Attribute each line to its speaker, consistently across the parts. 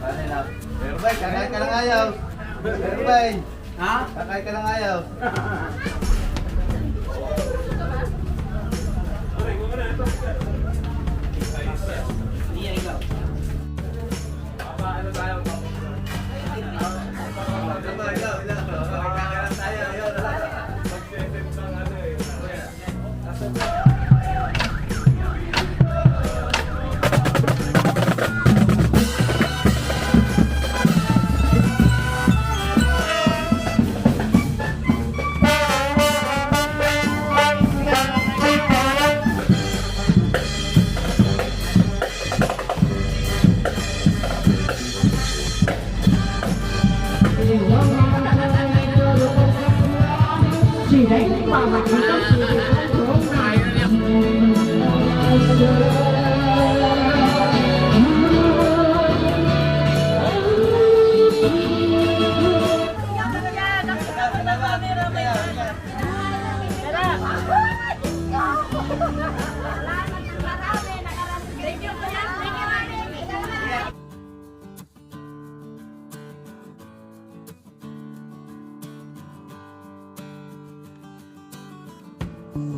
Speaker 1: Berbay, kakain ka lang ayaw. Berbay.
Speaker 2: Ha?
Speaker 1: Kakain ka lang ayaw.
Speaker 3: Chỉ đánh vào mặt chúng ta sử dụng con số này.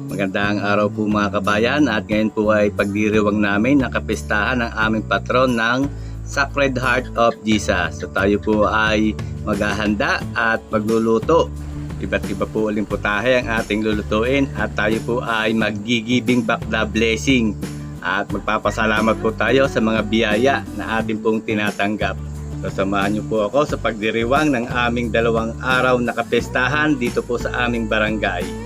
Speaker 1: Magandang araw po mga kabayan, at ngayon po ay pagdiriwang namin ng kapistahan ng aming patron ng Sacred Heart of Jesus. So tayo po ay maghahanda at magluluto. Iba't iba po uling putahe ang ating lulutuin, at tayo po ay mag-giving back the blessing at magpapasalamat po tayo sa mga biyaya na ating pong tinatanggap. So samahan niyo po ako sa pagdiriwang ng aming 2 araw na kapistahan dito po sa aming barangay.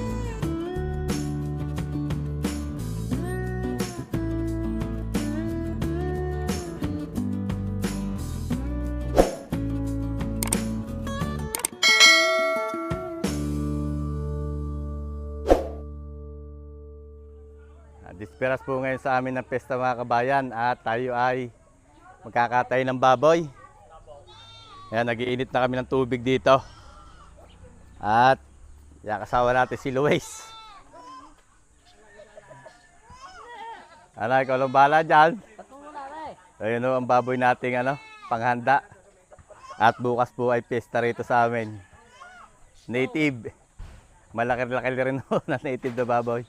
Speaker 1: Disperas po ngayon sa amin ng pesta mga kabayan, at tayo ay magkakatay ng baboy. Ayan, nag-iinit na kami ng tubig dito. At yan, kasama natin si Luis. Ano, ikaw lang bahala dyan. Ayun o, ang baboy nating panghanda. At bukas po ay pesta rito sa amin. Native. Malaki-laki rin o na native na baboy.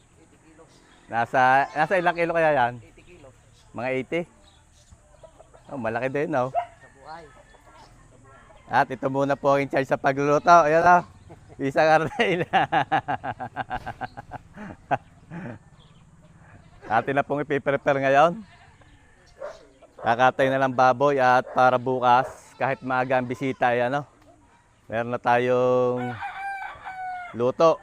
Speaker 1: Nasa ilang kilo kaya yan?
Speaker 2: 80 kilos.
Speaker 1: Mga 80? Oh, malaki din, no?
Speaker 2: Sa buhay.
Speaker 1: At ito muna po ang in charge sa pagluluto. Ayan o. Isang Arnel. Atin na pong ipiprepare ngayon. Kakatay na lang baboy, at para bukas, kahit maaga ang bisita, ayan o. Meron na tayong luto.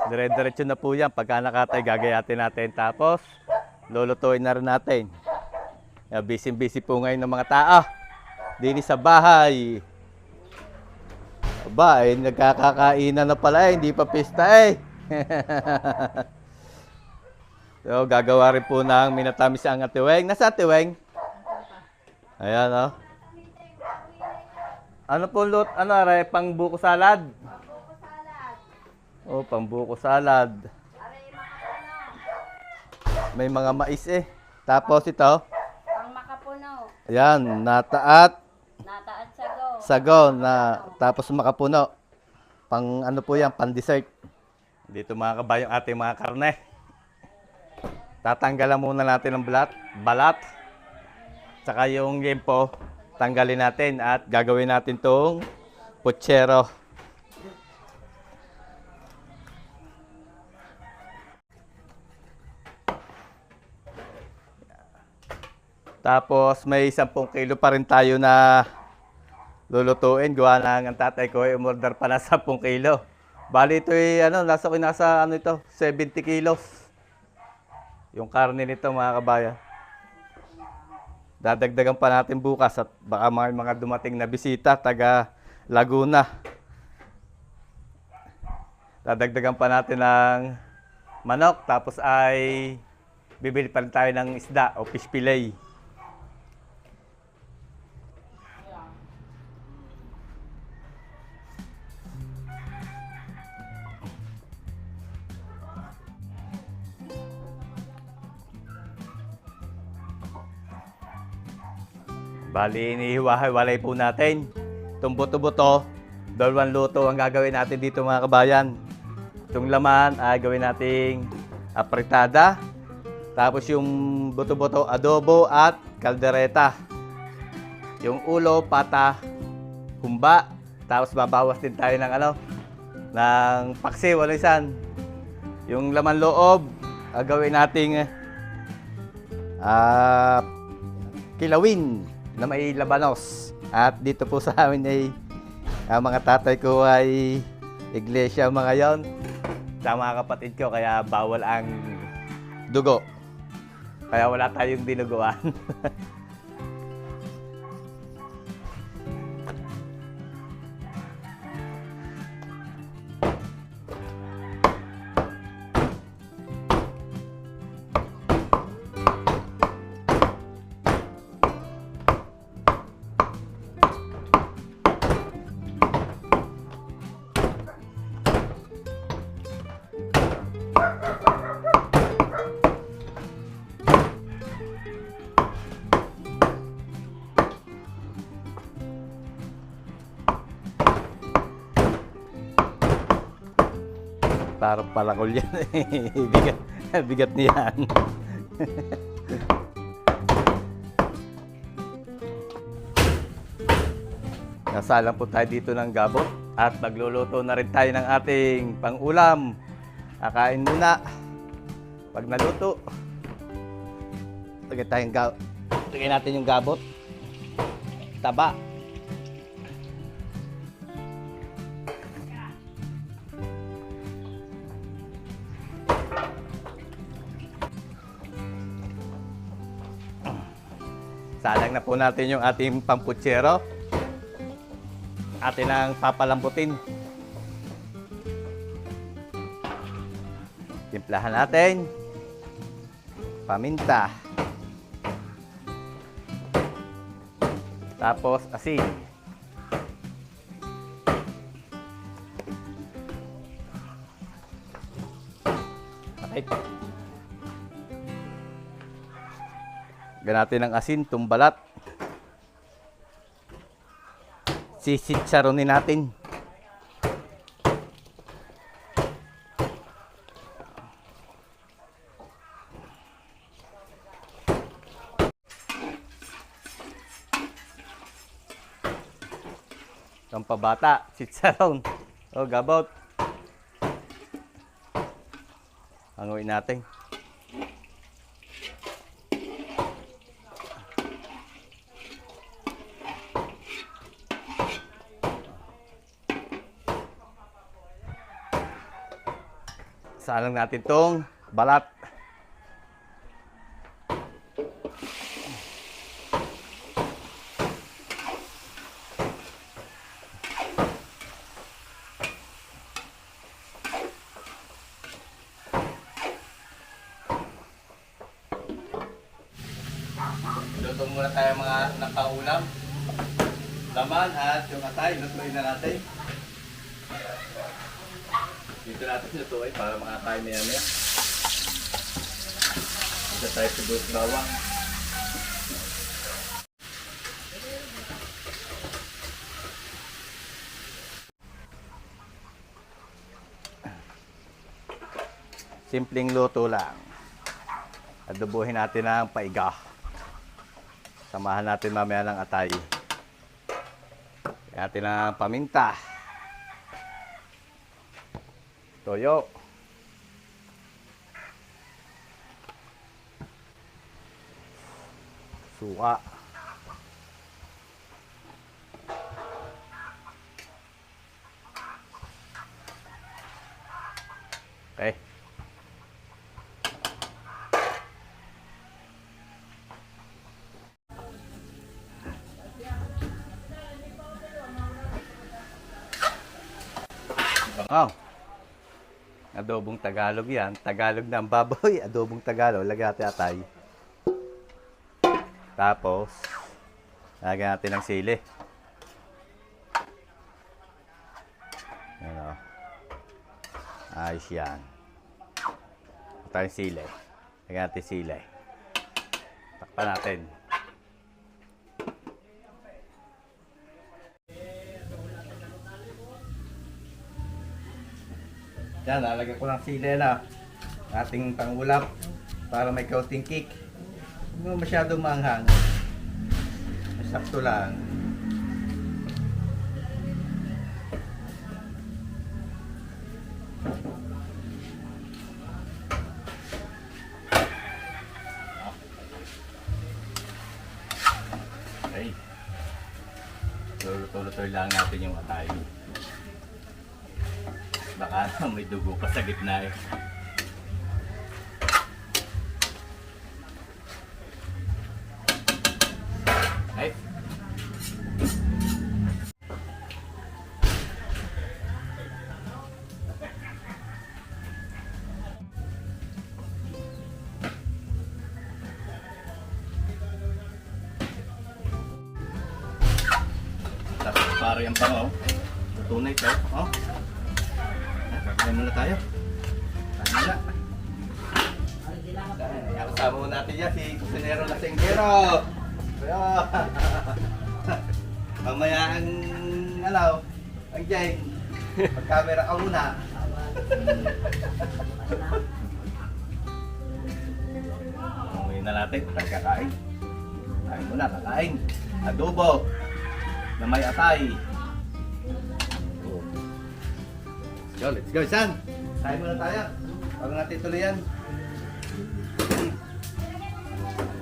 Speaker 1: Dire-diretso na po yan. Pagka nakatay, gagayatin natin. Tapos, lulutuin na rin natin. Busy-busy po ngayon ng mga tao. Dini sa bahay. Aba, nagkakakainan na pala eh. Hindi pa pista eh. So, gagawa rin po ng minatamis ang atiweng. Nasa atiweng? Ayan o. Ano po pang buko salad? Oh, pambuko salad. May mga mais eh. Tapos ito.
Speaker 4: Pang makapuno.
Speaker 1: Ayan, nataat.
Speaker 4: Nataat sago.
Speaker 1: Sago na tapos makapuno. Pang ano po yan, pang dessert. Dito mga kabayo ang ating mga karne. Tatanggalan muna natin ang balat. Saka yung yempo, tanggalin natin at gagawin natin tong putsero. Tapos may 10 kilo pa rin tayo na lulutuin. Gawa na ang tatay ko ay umorder pa na 10 kilo. Bali ito ay nasa 70 kilos. Yung karne nito mga kabayan. Dadagdagan pa natin bukas at baka mga dumating na bisita taga Laguna. Dadagdagan pa natin ng manok, tapos ay bibili pa rin tayo ng isda o fish fillet. Bali, inihiwa-hiwalay po natin. Itong buto-buto, dalawang luto ang gagawin natin dito mga kabayan. Itong laman ay gawin nating apritada. Tapos yung buto-buto, adobo at kaldereta. Yung ulo, pata, humba. Tapos babawas din tayo ng ng paksiw, isan. Yung laman loob, gawin nating kilawin na may labanos. At dito po sa amin ay mga tatay ko ay iglesia mga yon. Sa mga kapatid ko, kaya bawal ang dugo. Kaya wala tayong dinuguan. Parang palakol yan. bigat, bigat niyan. Nasalang po tayo dito ng gabot at magluluto na rin tayo ng ating pang-ulam. Kakain muna. Pag naluto, lagay natin yung gabot. Taba. Salang na po natin yung ating pamputsero. Atin ang papalambutin. Timplahan natin. Paminta. Tapos asin. Okay. Ganatin ng asin, tumbalat. Sisitsaronin natin. Itong pabata, sitsaron. O, gabot. Hanguin natin. Salang natin tong balat. Luto muna tayo mga nakaulam. Laman at yung atay, lutuin na natin. Dito natin lutuin para makakain maya-maya. Dito tayo sibuyas bawang. Simpleng luto lang. Adobohin natin ang paiga. Samahan natin mamaya ng atay. Lagyan natin ang paminta. Toyo. Suka. Okay. Oh. Adobong Tagalog yan. Tagalog ng baboy. Adobong Tagalog. Lagyan natin atay. Tapos, lagyan natin ng sili. Ano? Ayos yan. Ito yung sili. Lagyan natin sili. Takpan natin. Yan, lalagyan ko ng sili na ating pangulap para may kaunting kick. Hindi mo masyadong maanghang. Sakto lang. Okay. Luto-luto lang natin yung atay. Baka may dugo pa sa gitna eh. Ay. Tapos para yung pango. Luto na ito. Oh. Kakain muna tayo. Kain muna. Kasama mo natin yan si Kusinero Lasenggero. Mamaya ang ang Jay. Pag-camera ka muna. Umuwi na natin. Pagkakain. Kain muna, kakain. Adobo. Na may atay. Yo, let's go, San! Kain muna tayo. Bago natin tuloy yan.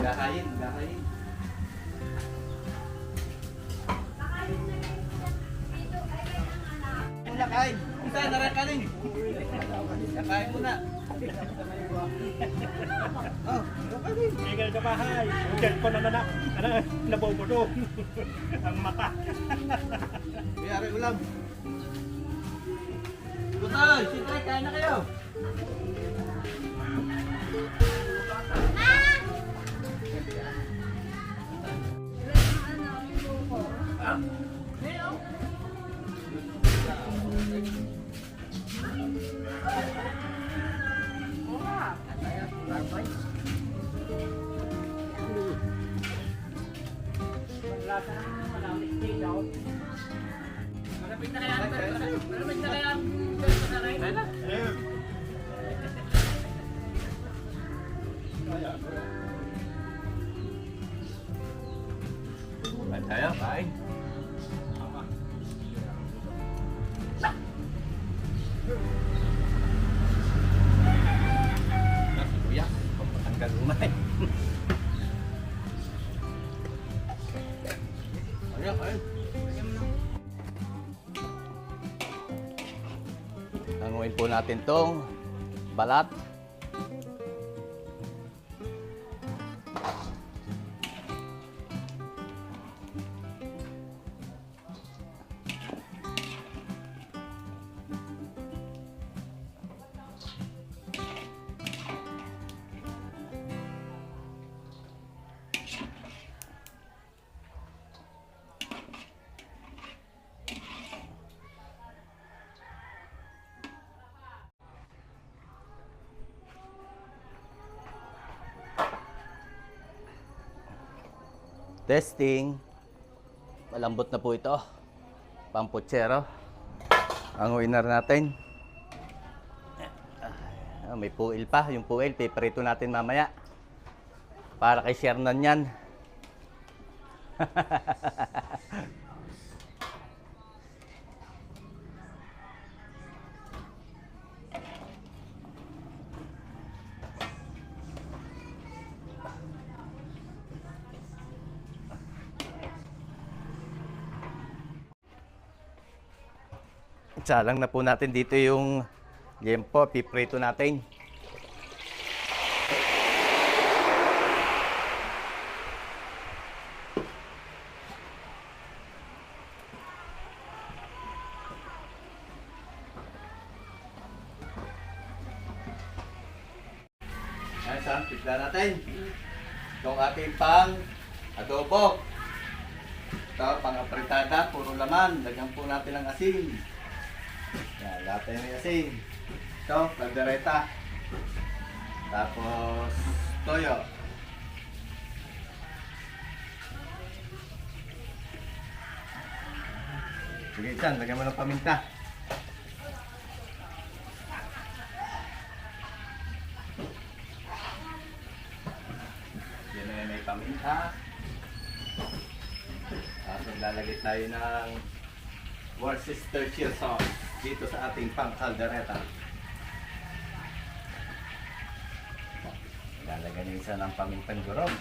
Speaker 1: Gakain. Kain. Isa, narakanin. Kakain muna. Oh, narakanin.
Speaker 2: Tinggal sa bahay. Diyan ko na nabobodo. Ang mata.
Speaker 1: Mayari ulam. Butol, siyempre, kain na kayo. Ah. Kain tayo, kain. Si Kuya, pampatanggal umay. Ayan, kain. Hanguin po natin tong balat. Testing. Malambot na po ito. Pamputsero. Ang winner natin. May puil pa. Yung puil, piprito natin mamaya. Para kay Shernan yan. Salang na po natin dito yung liempo, piprito natin. Ayan, Sam, pigla natin. Itong ating pang adobo. Ito, pang apritada, puro laman. Lagyan po natin ng asin. Yan, lahat tayo ng asin. Ito, kaldereta. Tapos, toyo. Sige, Chan, lagyan mo ng paminta. Maglalagay tayo ng Worcestershire sauce dito sa ating pang-caldereta. Maglalagay na isa ng pamintang durog.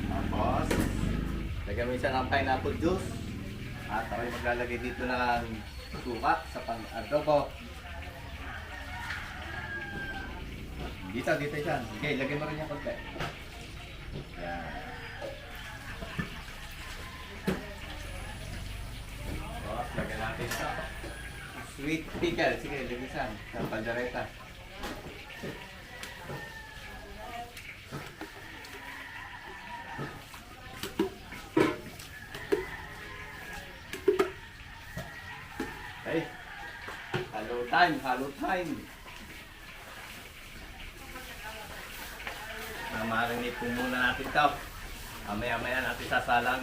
Speaker 1: Tapos, lagyan mo isa ng pineapple juice. At ako'y maglalagay dito ng suka sa pang-adobo. Dito dyan. Okay, lagyan mo rin yung konti. Yan. Tapos, lagyan natin sa sweet pickle. Sige, lagyan sa caldereta. Okay. Halo time. Marinig po muna natin ito. Maya-maya natin sasalang.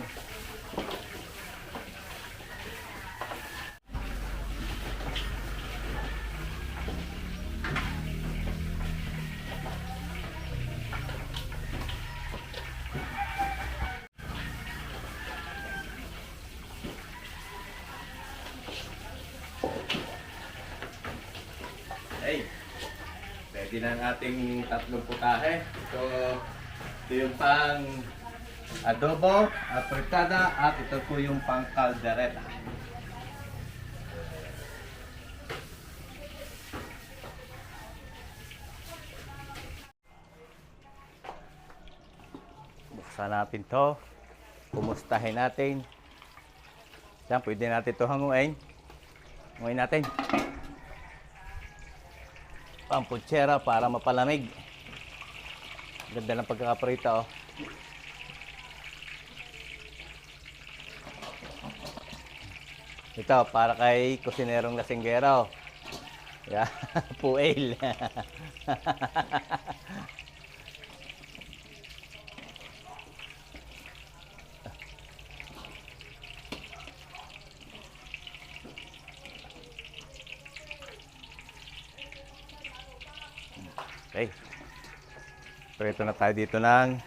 Speaker 1: Okay. Ready na ang ating tatlong putahe. Ito yung pang adobo, apretada, at ito po yung pang caldereta. Buksan natin to. Kumustahin natin. Yan, pwede natin ito hanguin. Hanguin natin. Pamputsera para mapalamig. Ganda ng pagkakaprito, oh. Ito para kay kusinerong lasinggero. Yeah, puel. Okay. Prito na tayo dito ng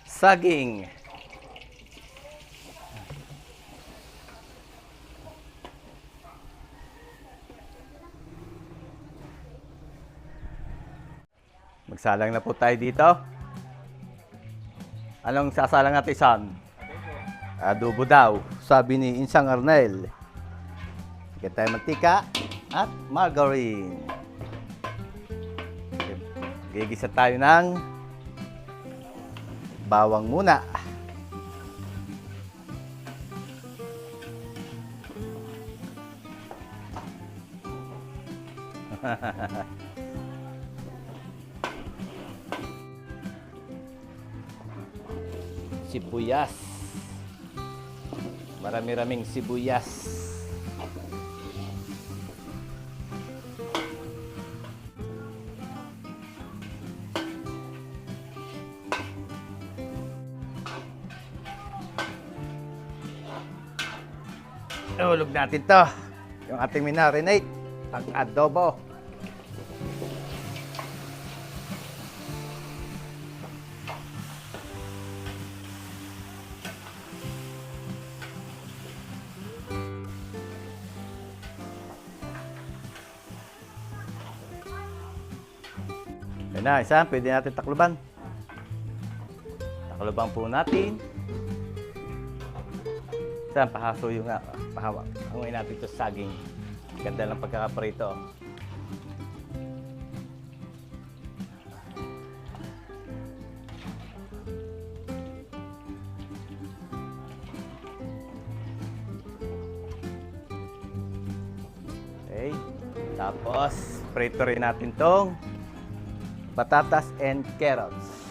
Speaker 1: saging. Magsalang na po tayo dito. Anong sasalang natin, Sam? Adobo daw, sabi ni Insang Arnel. Bigyan tayo mantika at margarine. Gigisa tayo ng bawang muna. Sibuyas. Marami-raming sibuyas. Ihulog natin to. Yung ating minarinate. Ang adobo. Yan na, isa. Pwede natin takluban. Takluban po natin. Isa, pahaso yung pahawak. Hanguin natin ito saging. Ganda ng pagkakaprito. Okay. Tapos, prito rin natin tong patatas and carrots.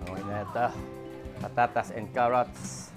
Speaker 1: Okay na ito. Patatas and carrots.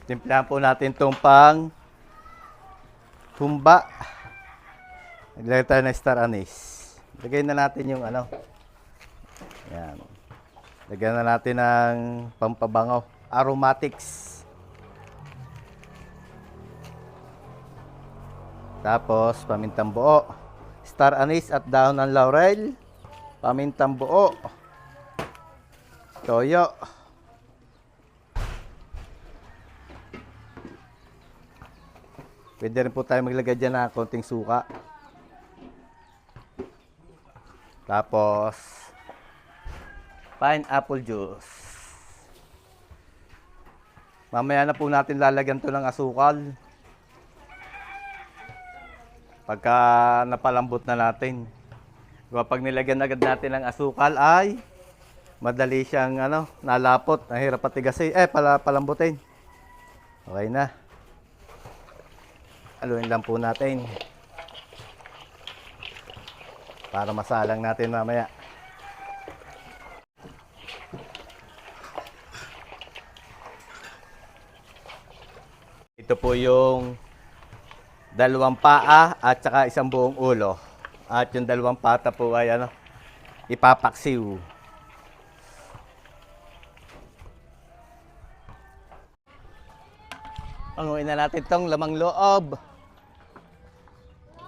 Speaker 1: Timplahan po natin itong pang humba. Naglagay tayo ng star anise. Lagay na natin yung ano. Yan. Lagyan na natin ng pampabango. Aromatics. Tapos, pamintang buo. Star anise at dahon ng laurel. Pamintang buo. Toyo. Pwede rin po tayo maglagay dyan ng konting suka. Tapos, pineapple juice. Mamaya na po natin lalagyan to ng asukal. Pagka napalambot na natin. Kapag nilagyan agad natin ng asukal ay madali siyang nalapot. Ang hirap patigasin. Palambutin. Okay na. Haluin lang po natin. Para masalang natin mamaya. Ito po yung dalawang paa at saka isang buong ulo. At yung dalawang pata po ay ipapaksiw. Anguin na natin tong lamang loob.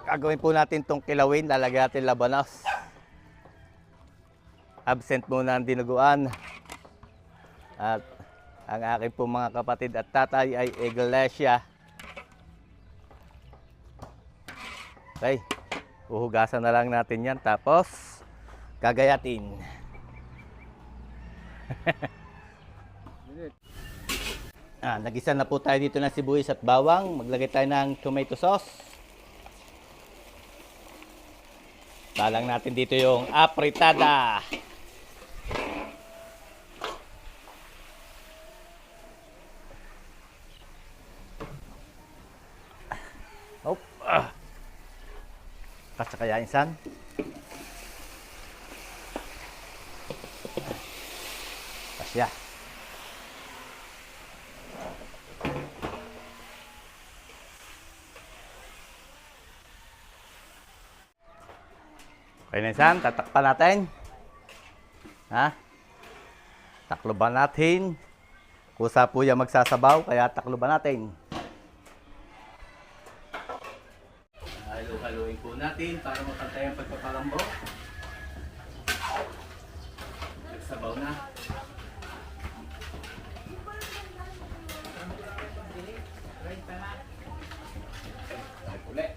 Speaker 1: Gagawin po natin tong kilawin. Lalagyan natin labanos. Absent muna ang dinuguan. At ang aking po mga kapatid at tatay ay iglesia. Okay. Uhugasan na lang natin yan. Tapos, gagayatin. Nagisa na po tayo dito ng sibuyas at bawang. Maglagay tayo ng tomato sauce. Talang natin dito yung apritada. Kasya kaya insan? Kasya. Okay na insan, tatakpan natin. Takloban natin. Kusa po yan magsasabaw, kaya takloban natin. Halo-haloin po natin para mapantay ang pagpapalambo. Nagsabaw na. Tayo ulit.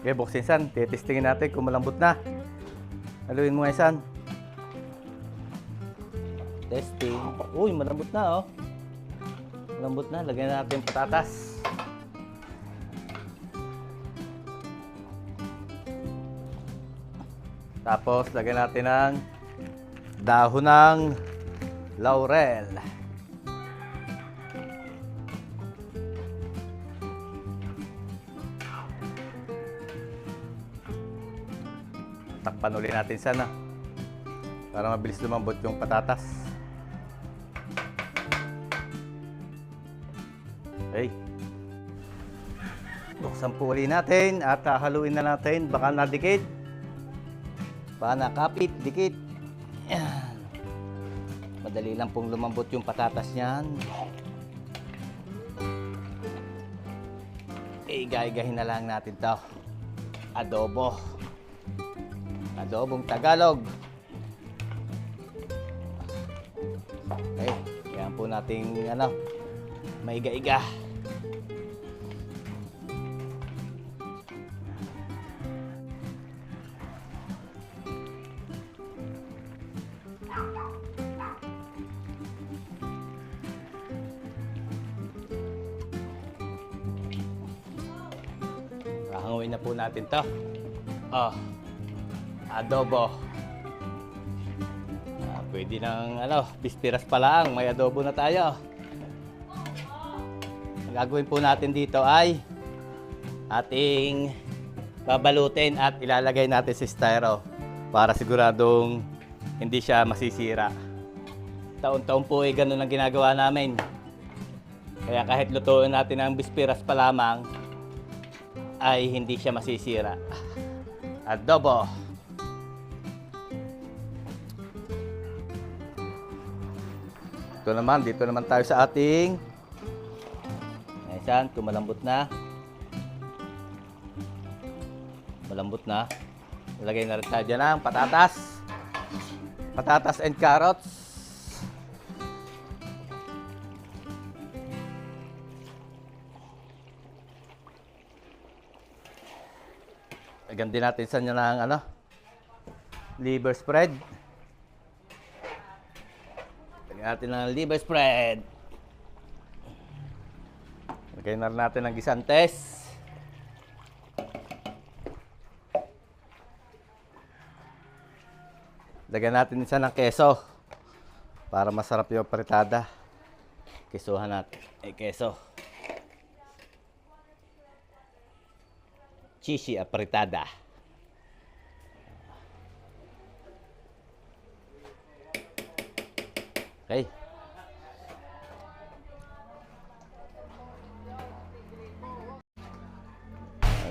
Speaker 1: Okay, buksin san. Titestingin natin kung malambot na. Haluin mo nga san. Testing. Uy, malambot na Malambot na. Lagyan natin patatas. Tapos, lagyan natin ng dahon ng laurel. Takpan ulit natin sana para mabilis lumambot yung patatas. Okay. Buksan po ulit natin at haluin na natin. Baka nadikit. Baka nakapit, dikit. Yan. Madali lang pong lumambot yung patatas niyan. Igay-gahin na lang natin to. Adobo. Adobong Tagalog. Okay, yan po nating maiga-iga. Hanguin na po natin to. Adobo. Pwede ng bispiras pa lang, may adobo na tayo. Ang gagawin po natin dito ay ating babalutin at ilalagay natin sa styro para siguradong hindi siya masisira. Taon-taon po ay ganun ang ginagawa namin. Kaya kahit lutuin natin ang bispiras pa lamang ay hindi siya masisira. Adobo. Dito naman tayo sa ating ayan, kung malambot na. Malambot na. Ilagay na rin tayo dyan ang patatas. Patatas and carrots. Lagyan din natin sa inyo ng liver spread. Lagyan natin ng liver spread. Lagyan na rin natin ng gisantes. Lagyan natin isa ng keso para masarap yung apritada. Kesuhan natin. Keso. Cheesy apritada. Okay.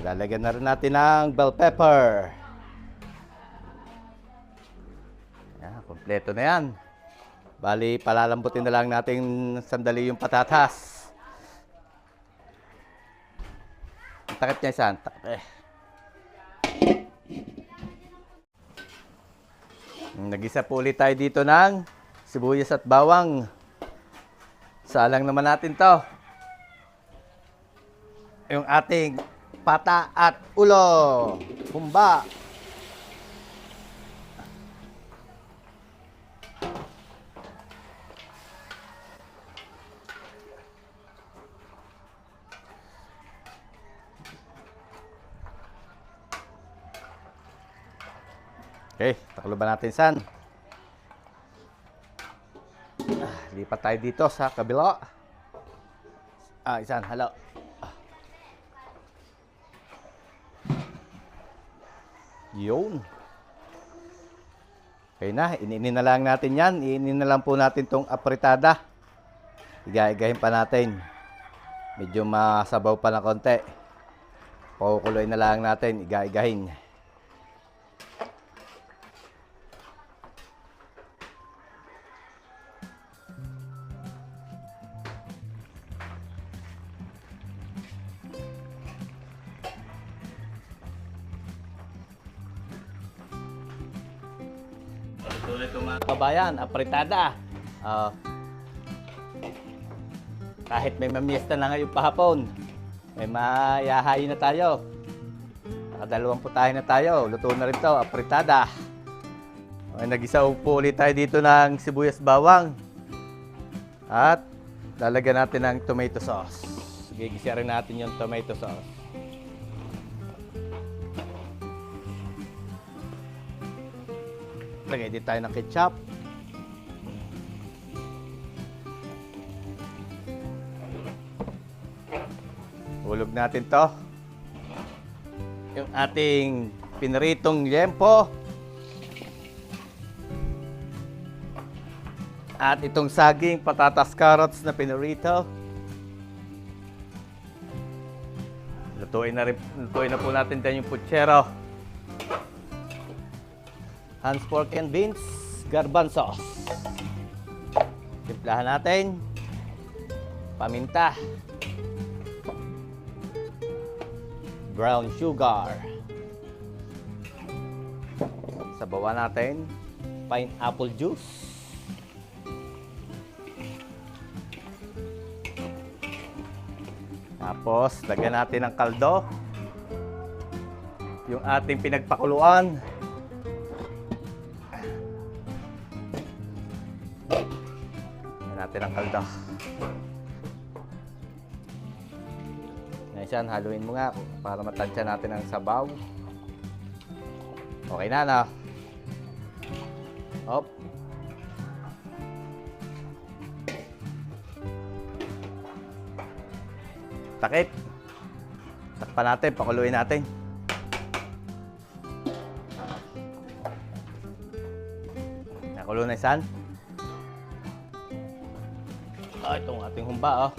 Speaker 1: Lalagyan na rin natin ng bell pepper. Yan, kompleto na yan. Bali, palalambutin na lang natin sandali yung patatas. Takip niya isan. Nag-isa po ulit tayo dito ng sibuyas at bawang. Salang naman natin to. Yung ating pata at ulo. Humba. Okay, takluban natin san. Lipat tayo dito sa kabila. Isan, halo. Yun. Okay na, iniinin na lang natin yan. Iinin na lang po natin tong apritada. Iga-igahin pa natin. Medyo masabaw pa na konti. Pakukuloy na lang natin, iga-igahin. Tuloy ito mga kabayan, apritada. Kahit may mamiesta na ngayon pahapon, may mayahayin na tayo. Nakadalawang putahe na tayo. Luto na rin ito, apritada. Okay, nag-isa po ulit tayo dito ng sibuyas bawang. At lalagyan natin ng tomato sauce. Gigisa rin natin yung tomato sauce. Lagay din tayo ng ketchup. Hulog natin to. Yung ating piniritong liempo. At itong saging patatas carrots na pinirito. Lutuin na po natin dyan yung putsero. Hans pork and beans, garbanzos. Timplahan natin. Paminta. Brown sugar. Sabawan natin. Pineapple juice. Tapos, lagyan natin ng kaldo. Yung ating pinagpakuluan. Natin ang kaldo. Ngayon, haluin mo nga para matansya natin ang sabaw. Okay na, no? Hop. Takip. Takpan natin, pakuluin natin. Nakulo na isan. Itong ating humba, oh.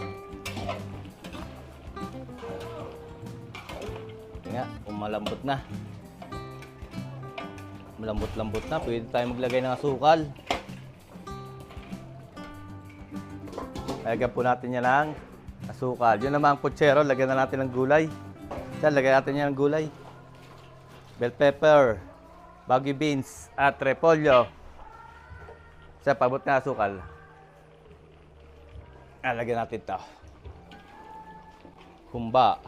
Speaker 1: Ito nga, kung malambot na. Malambot-lambot na, pwede tayo maglagay ng asukal. Lagyan po natin yan ng asukal. Yun naman ang putsero, lagyan na natin ng gulay. Diyan, lagyan natin yan ng gulay. Bell pepper, bagu beans, at repolyo. Sa pabot na asukal. Lagyan natin ito. Humba.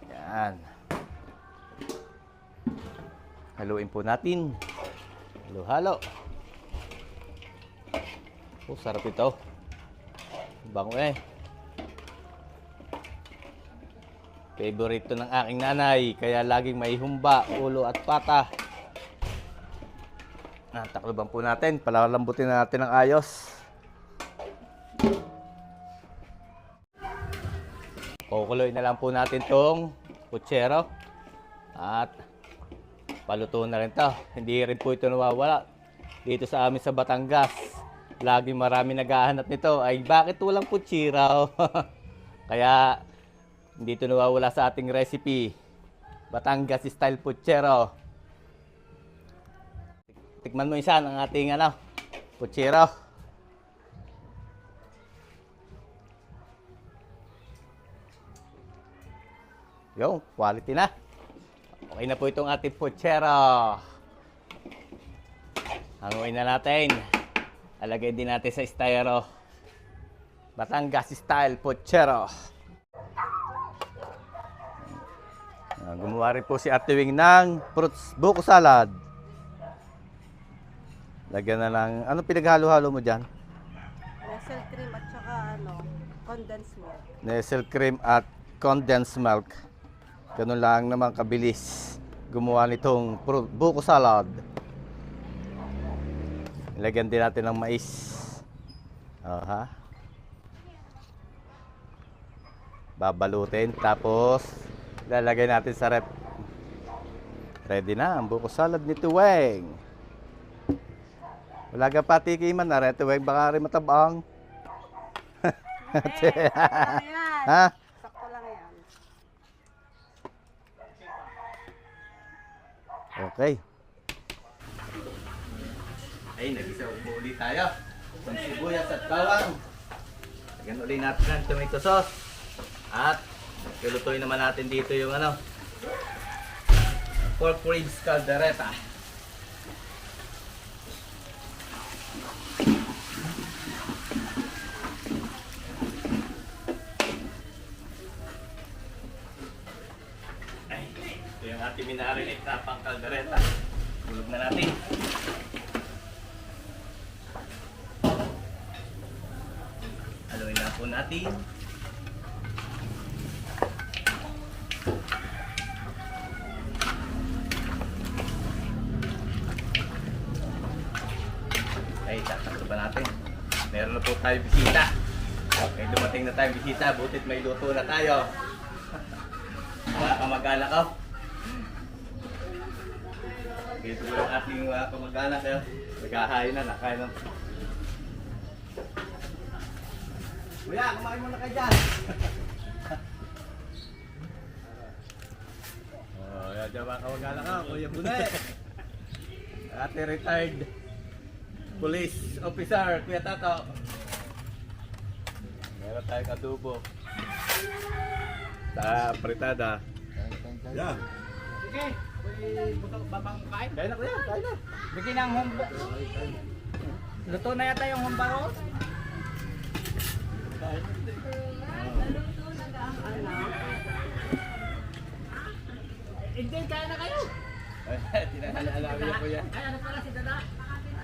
Speaker 1: Yan. Haluin po natin. Halo-halo. Sarap ito. Bango eh. Favorite to ng aking nanay. Kaya laging may humba, ulo at pata. Takloban po natin. Palalambutin na natin ng ayos. Kukuloy na lang po natin tong putsero. At paluto na rin to. Hindi rin po ito nawawala. Dito sa amin sa Batangas, lagi marami naghahanap nito. Ay bakit walang putsiro? Kaya hindi ito nawawala sa ating recipe. Batangas style putsero. Tikman mo isa ng ating putsero. Yung, quality na. Okay na po itong ating putsero. Hanguin na natin. Alagay din natin sa styro. Batangas style putsero. Gumawa rin po si Ate Wing ng fruits buko salad. Lagyan na lang. Ano pinaghalo-halo mo dyan?
Speaker 5: Nestle cream at saka condensed milk.
Speaker 1: Nestle cream at condensed milk. Ganun lang naman kabilis gumawa nitong buko salad. Ilagyan din natin ng mais. Babalutin. Tapos, lalagay natin sa rep. Ready na ang buko salad ni Tuweng. Wala ka patikiman na rin, Tuweng. Baka rin matabang. Ha?
Speaker 5: Sakto lang yan.
Speaker 1: Okay. Ay, nag-isa po ulit tayo. Ng sibuyas at bawang. Lagyan ulit natin ng tomato sauce. At lulutuin naman natin dito yung pork ribs caldereta. Ay, ito yung ating minarinate na pang caldereta. Tulog na natin. Haluin na po natin. Ay, tataklo ba natin? Meron na po tayo bisita. Okay, dumating na tayo bisita. Butit may luto na tayo. Mga kamag-anak ko. Ito po yung ating mga kamag-anak. Nagkahain na, nakain na. Kuya, kumain muna kayo dyan. Yan dyan mga kamag-anak ko. Kuya Bune. Ate retired police officer, Kuya Tato. Meron tayong adobo. Sa pritada. Yeah.
Speaker 2: Sige, babang kain.
Speaker 1: Kain na kuya, kain na.
Speaker 2: Bigyan ng humba. Luto na yata yung humba ro. Hindi, kaya na kayo.
Speaker 1: Tinahalawi na kuya.
Speaker 2: Ay, ano pala si Dada?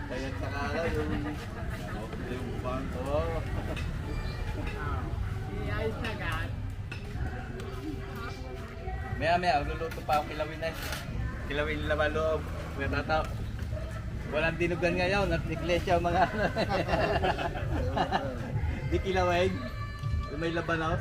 Speaker 1: Kaya sa kala yung bangko.
Speaker 2: Ayos na agad.
Speaker 1: Maya, luluto pa ako kilawin na. Kilawin nila ba loob? Kuya Tato. Walang dinugan ngayon at iglesia mga Di kilawin. Yung may labanos.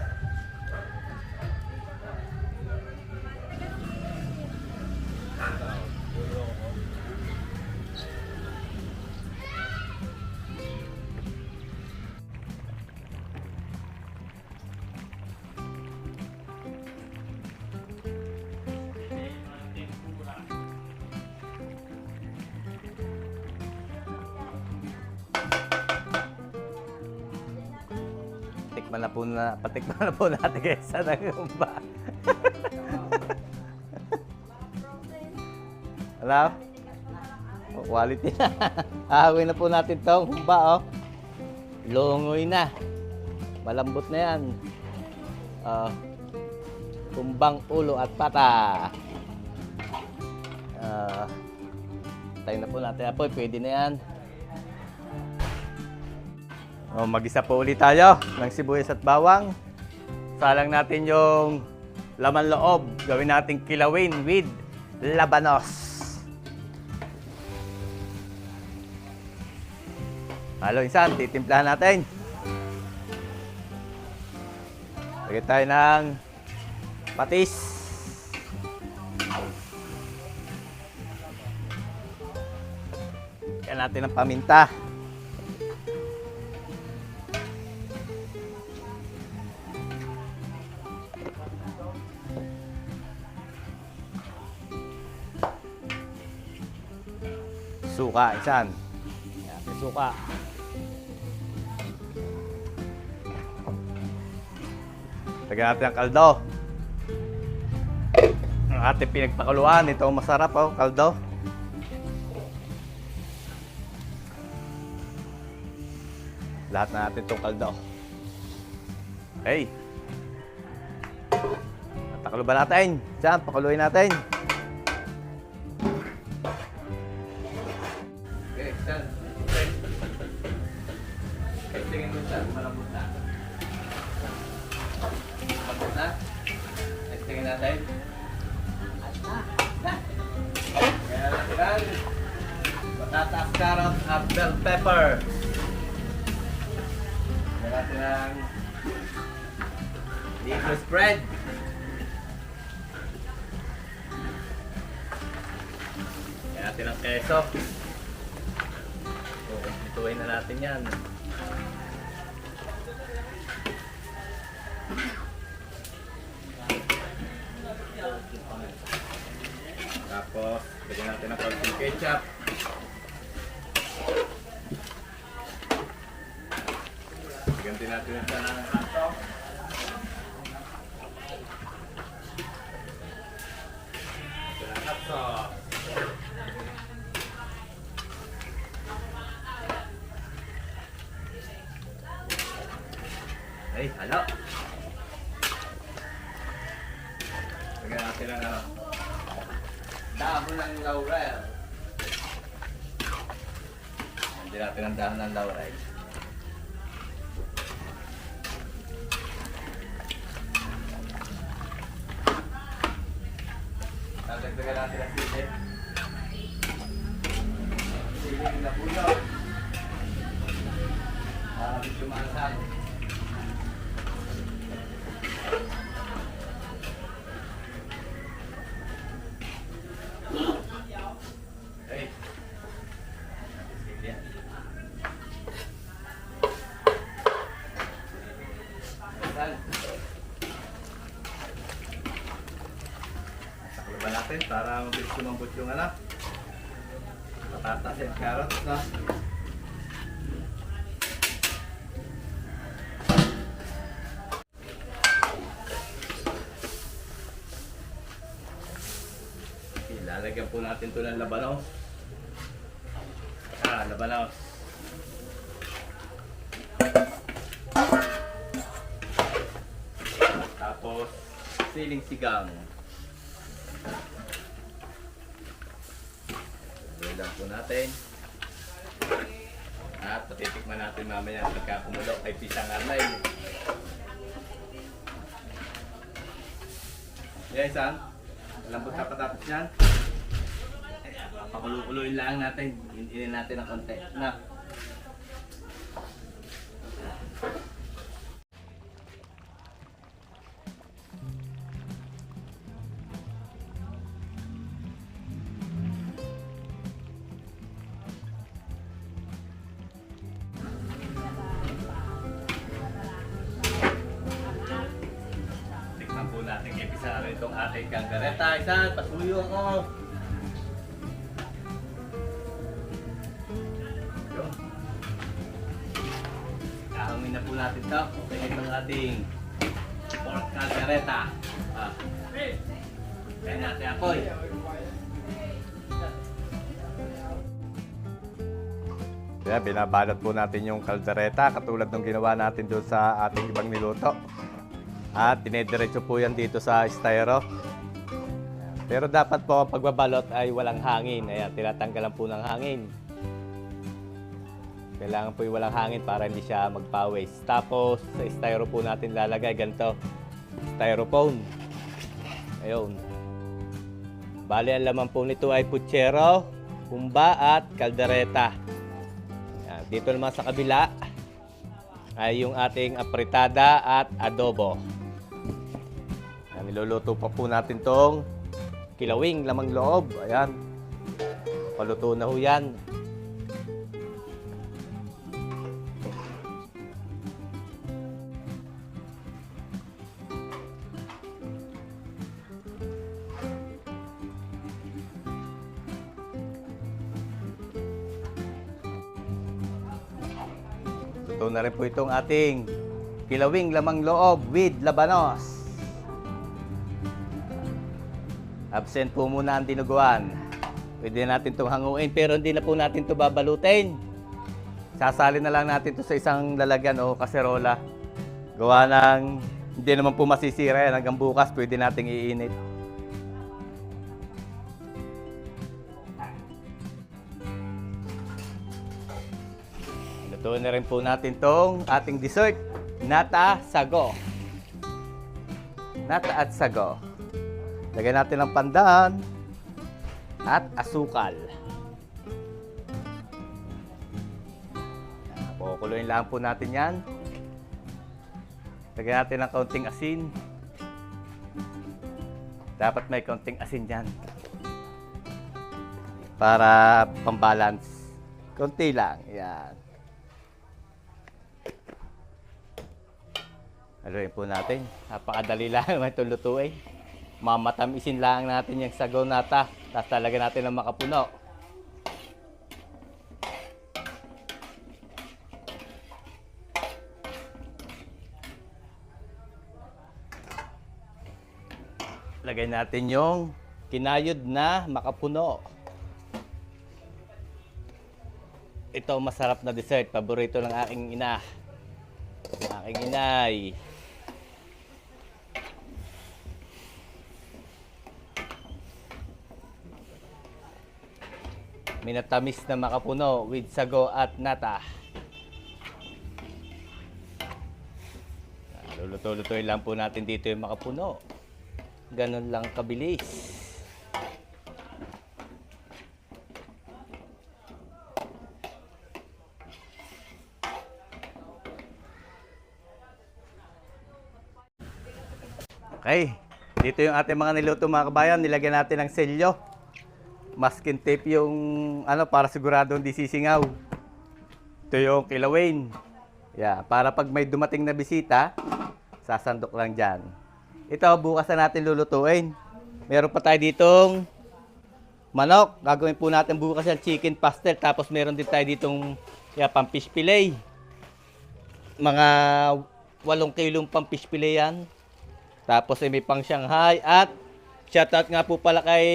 Speaker 1: Patikman na po natin guys sa nagumba. Hello? Oh, quality na. Ahawin na po natin itong humba, oh. Lungoy na. Malambot na yan. Humbang ulo at pata. Tayo na po natin. Apoy, pwede na yan. Mag-isa po ulit tayo ng sibuyas at bawang. Salang natin yung laman loob. Gawin natin kilawin with labanos. Halo, insan, titimplahan natin. Lagyan tayo ng patis. Lagyan natin ng paminta. Suka, isan. Yan, may suka. Lagyan natin ang kaldo. Ang ating pinagpakuluan. Ito ang masarap, oh, kaldo. Lahat na natin itong kaldo. Okay. Pakulo ba natin? Diyan, pakuluin natin. Tingin mo siya, malambot na. Malambot na. Tingin natin. Kaya natin patatas, carrot, at bell pepper. Kaya natin ang liquid spread. Kaya natin ang keso. Ituin na natin yan. Tapos, bigyan natin ng konting ketchup. Bigyan din natin ng hot sauce. Hot sauce. Ay, halo. Bigyan natin ng dahon ng laurel. Hindi natin ang dahon ng laurel. Tatagdagan natin ang sili. Sili na puno. Para medyo maanghang. Saklo ba natin para mabilis lumambot yung patatas and carrots na. Lalagyan po natin ito ng labanos. Labanos. Tapos, siling sigang. Ilan po natin. At patitikman natin mamaya pagkakumulo kay pisang arnay. Yes, lambot na patatas yan. Pakulo-kuloyin lang natin. Inin natin ng konti. Na. Isa rin itong ating kaldereta. Isa, pasuyo ako. Yun. Kahangin na po natin ito. Okay, itong ating pork caldereta. Kaya natin apoy. Kaya binabalot po natin yung kaldereta katulad ng ginawa natin doon sa ating ibang niluto. At dinediretso po yan dito sa styro. Pero dapat po ang pagbabalot ay walang hangin. Ayan, tinatanggalan po ng hangin. Kailangan po yung walang hangin para hindi siya magpawis. Tapos sa styro po natin lalagay ganito. Styrofoam. Ayun. Bali ang laman po nito ay putsero, humba at kaldereta. Ayan, dito naman sa kabila ay yung ating apritada at adobo. Ayan, niluluto pa po natin tong kilawing lamang loob. Ayan. Paluto na ho yan. Luto na rin po itong ating kilawing lamang loob with labanos. Absent po muna ang dinuguan. Pwede natin itong hanguin pero hindi na po natin ito babalutin. Sasali na lang natin ito sa isang lalagyan o kaserola. Gawa ng hindi naman po masisira yan. Hanggang bukas pwede nating iinit. Luto na rin po natin itong ating dessert. Nata sago. Nata at sago. Lagyan natin ng pandan at asukal. Kukuluin lang po natin yan. Lagyan natin ng kaunting asin. Dapat may kaunting asin dyan. Para pambalance. Kaunti lang. Yan. Haluin po natin. Napakadali lang ito lutuin. Mamatamisin lang natin yung sago nata. Tapos talagyan natin ng makapuno. Lagay natin yung kinayod na makapuno. Ito masarap na dessert. Paborito ng aking ina. Aking inay. Minatamis na makapuno with sago at nata. Luluto-lutoy lang po natin dito yung makapuno. Ganun lang kabilis. Okay. Dito yung ating mga niluto mga kabayan. Nilagyan natin ng selyo. Masking tape yung para sigurado hindi sisingaw. Ito yung kilawin. Yeah, para pag may dumating na bisita, sasandok lang dyan. Ito, bukas na natin lulutuin. Meron pa tayo ditong manok. Gagawin po natin bukas yung chicken pastel. Tapos meron din tayo ditong pang fish fillet. Mga 8 kilong pang fish fillet yan. Tapos may pang Shanghai. At shoutout nga po pala kay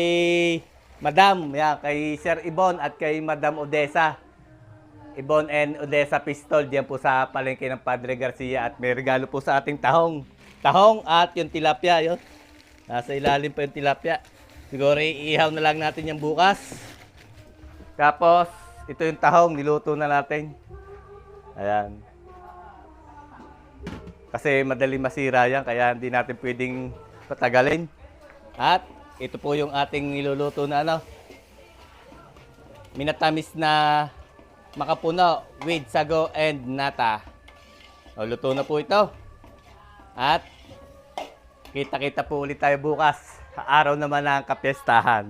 Speaker 1: Madam, kay Sir Ibon at kay Madam Odessa. Ibon and Odessa Pistol, diyan po sa palengke ng Padre Garcia. At may regalo po sa ating tahong. Tahong at yung tilapia, yun. Nasa ilalim pa yung tilapia. Siguro iihaw na lang natin yung bukas. Tapos, ito yung tahong, niluto na natin. Ayan. Kasi madali masira yan, kaya hindi natin pwedeng patagalin. At ito po yung ating niluluto na minatamis na makapuno with sago and nata. O, luto na po ito. At kita-kita po ulit tayo bukas. Araw naman ng kapiestahan.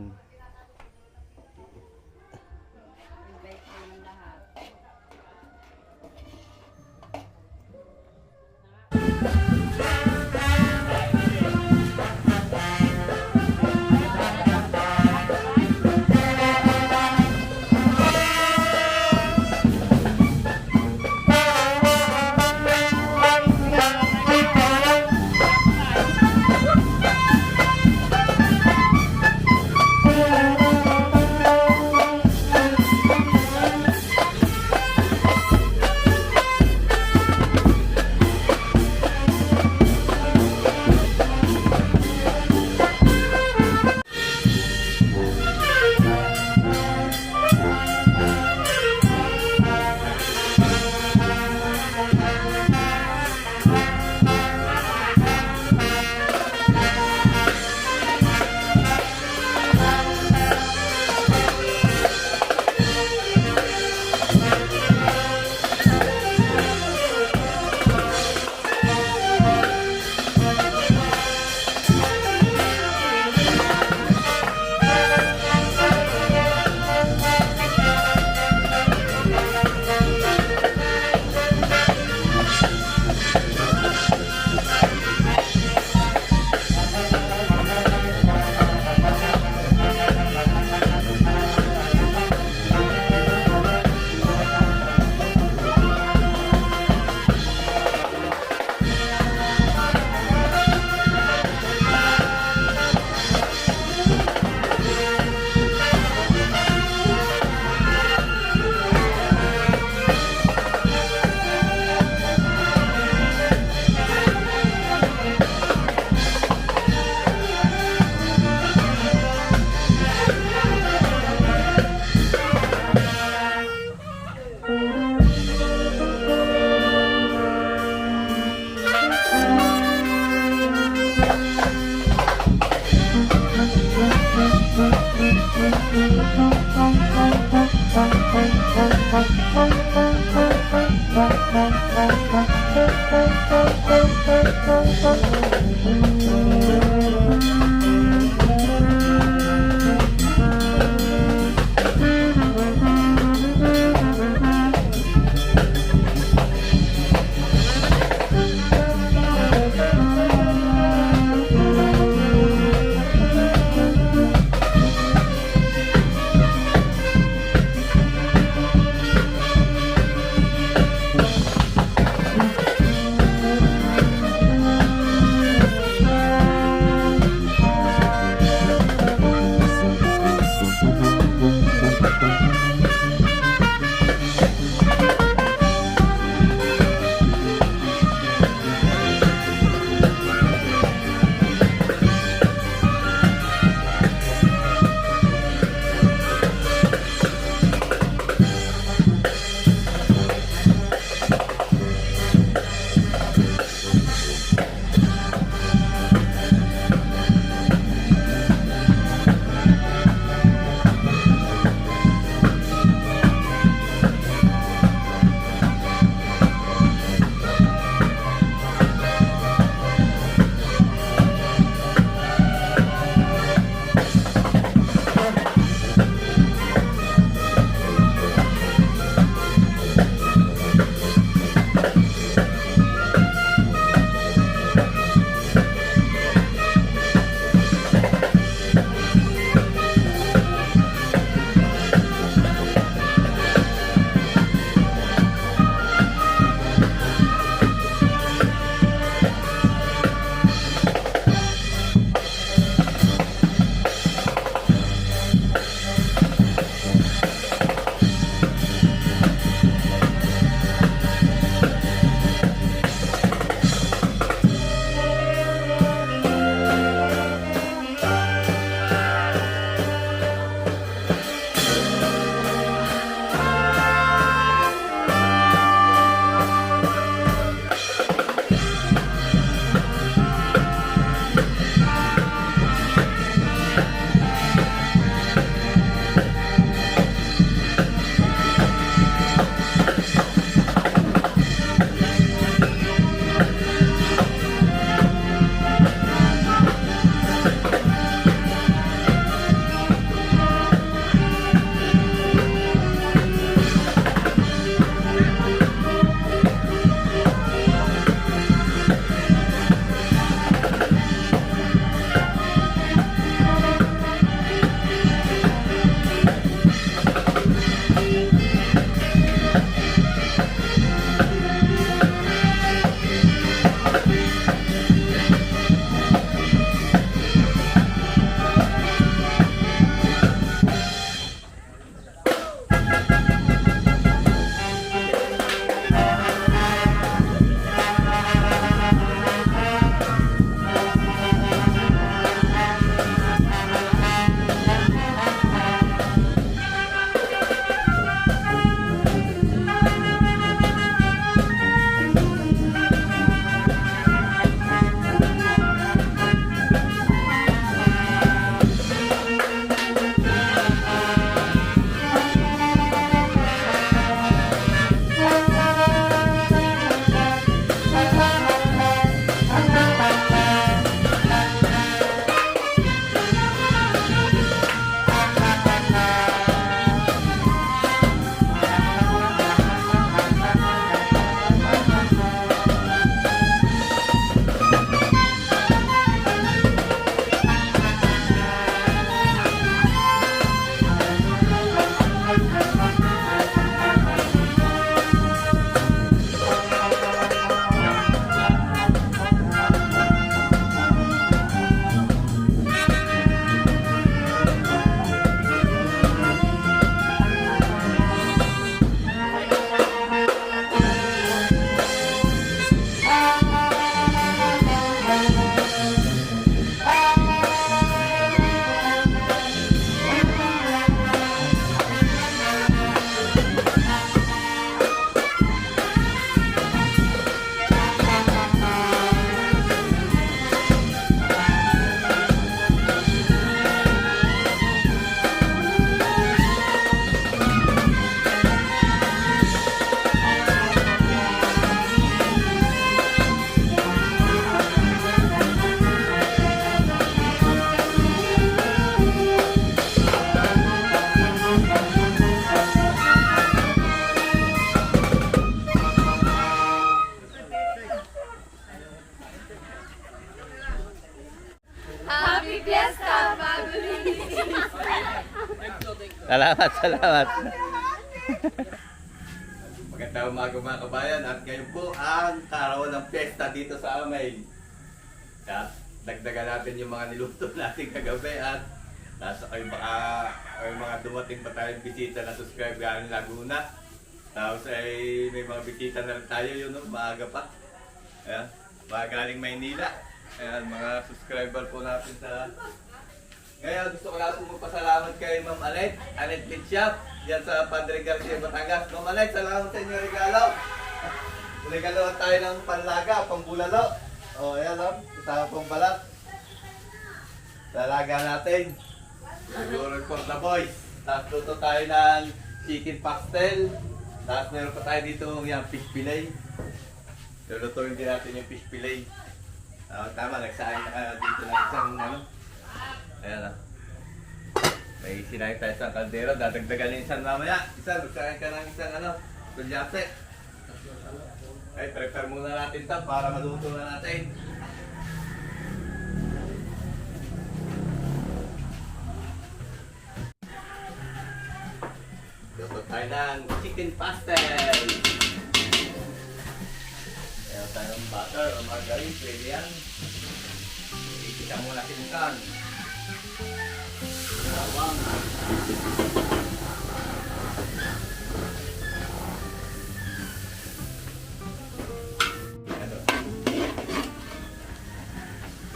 Speaker 1: Salamat, salamat. Magandang umaga mga kabayan at ngayon po ang kaarawan ng piyesta dito sa amin. Kaya dagdagan natin yung mga niluto natin kagabi at nasa ay mga dumating pa tayong bisita na subscribe galing Laguna. Tapos ay may mga bisita na rin tayo yun, no? Maaga pa. Ayan, mga galing Maynila. Ayan, mga subscriber po natin sa... Ngayon gusto ko lang po magpasalamat kay Ma'am Anet Litshop, yan sa Padre Garcia, Batangas. Ma'am Anet, salamat sa inyong regalo. Regalo tayo ng panlaga, pambulalo. O, ayan o, kasama pong balat. Talaga natin. Siguro for the boys. Tapos luto tayo ng chicken pastel. Tapos meron pa tayo dito yung fish fillet. Lulutuin din natin yung fish fillet. Tama, nagsahin na dito ng isang ano. Ayan o. May sinahin tayo sa kaldero. Dadagdagan yung isang mamaya. Magsahin ka ng isang ano, kulyase. Okay, prepare muna natin ito para maluto na natin. Luto tayo ng chicken pastel. Meron tayong butter o margarine, pwede yan. Ikita muna kinikan. Bawang.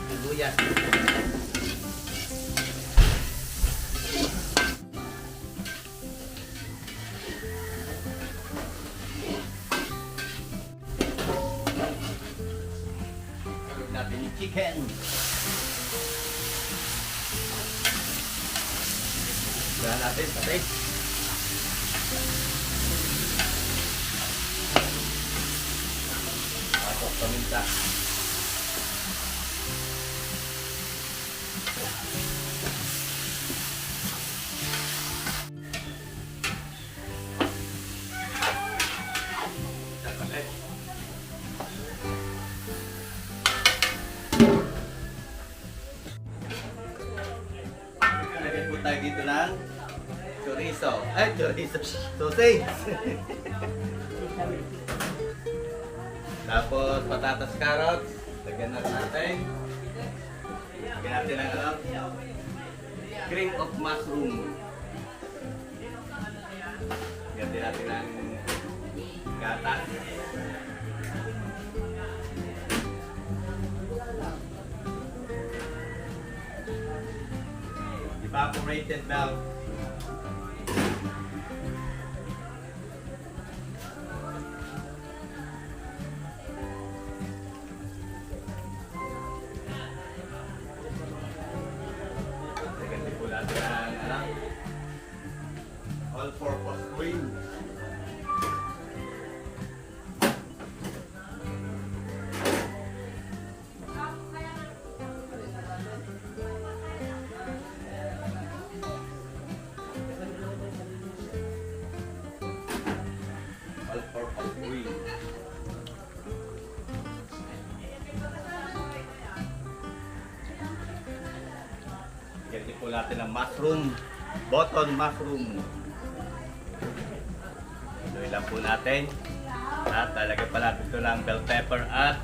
Speaker 1: Sibuyas. Tulog natin yung chicken. Gawin natin, patay. Pasok paminta. Lagyan po tayo dito ng chorizo. Ay, chorizo. Sausage. Tapos patatas, carrots. Lagyan natin. Lagyan natin ng ano? Cream of mushroom. Lagyan din natin ng gatas. Evaporated milk. Lagyan din po natin ang all-purpose cream. All-purpose cream. Lagyan po natin ng mushroom, button mushroom. Ito lang po natin. At lalagyan pa natin ito ng bell pepper at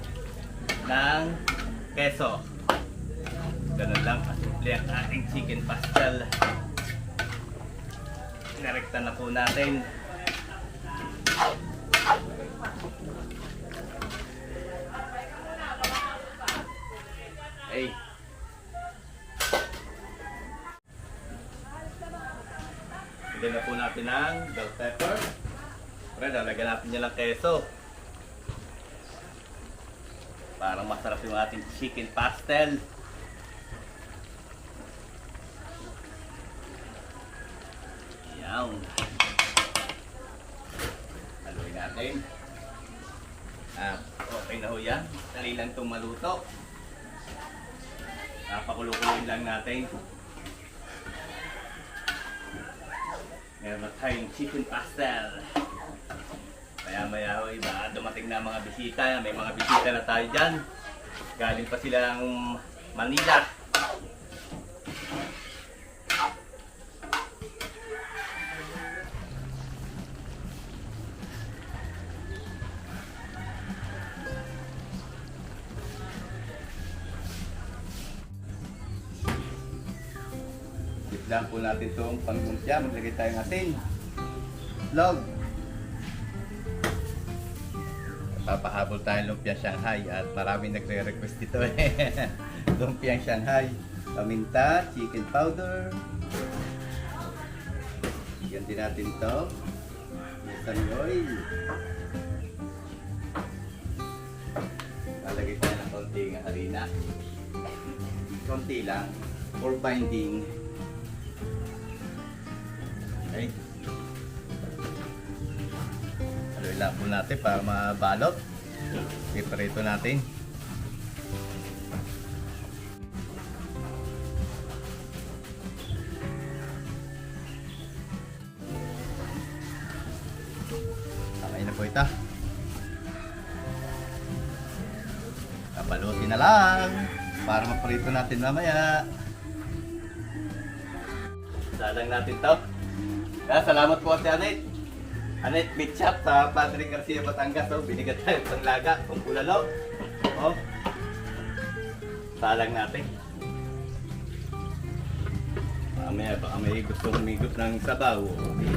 Speaker 1: ng keso. Ganun lang kasimple ang ating chicken pastel. Narekta na po natin. Hey. Lagyan na po natin ng bell pepper. Pero lalagyan natin niya ng keso. Parang masarap yung ating chicken pastel. Yan. Haluin natin. Okay na ho yan. Dali lang itong maluto. Pakulo-kuloyin lang natin. Meron na tayong chicken pastel. Maya-maya ho, iba, dumating na mga bisita. May mga bisita na tayo dyan. Galing pa sila ng Manila. Dahan po natin itong panggumpya. Maglagay tayong asin. Log. Papahabol tayo lumpia Shanghai at maraming nagre-request dito eh. Lumpia Shanghai. Paminta, chicken powder. Bigyan din natin ito. Sesame oil. Lalagay tayo ng konting harina. Konti lang. For binding. Okay. Haluin lang po natin para mabalot. Iparito natin. Okay na po ito. Kapalutin na lang para maprito natin mamaya. Dalang natin to. Kaya salamat po si Anet. Anet Meat Shop sa Padre Garcia, Batangas. So, binigyan tayo ng laga, kung bulalo. Oh. Dalang natin. Mamaya baka may gusto humigop ng sabaw. Okay.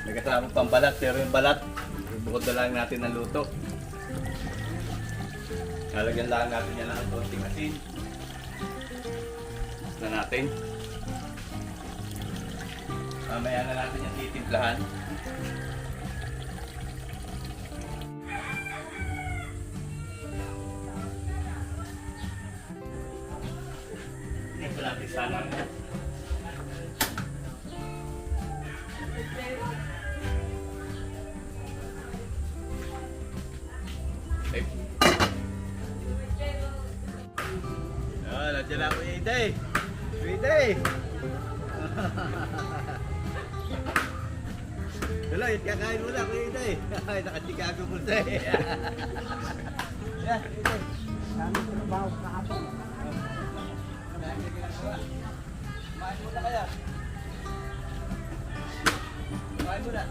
Speaker 1: May kasama pang balat, pero yung balat, bukod na lang natin ng luto. Lalagyan lang natin yan ng konting asin. Tapos na natin. Mamaya na natin yung titimplahan. Hindi ko natin sana. Nandiyan na ako yung day. Day. Hello, kakain mo lang kuya day. Naka-Chicago mo day. Yeah, day. Kami ko ng baho kahapon. Kumain muna kaya. Kumain muna.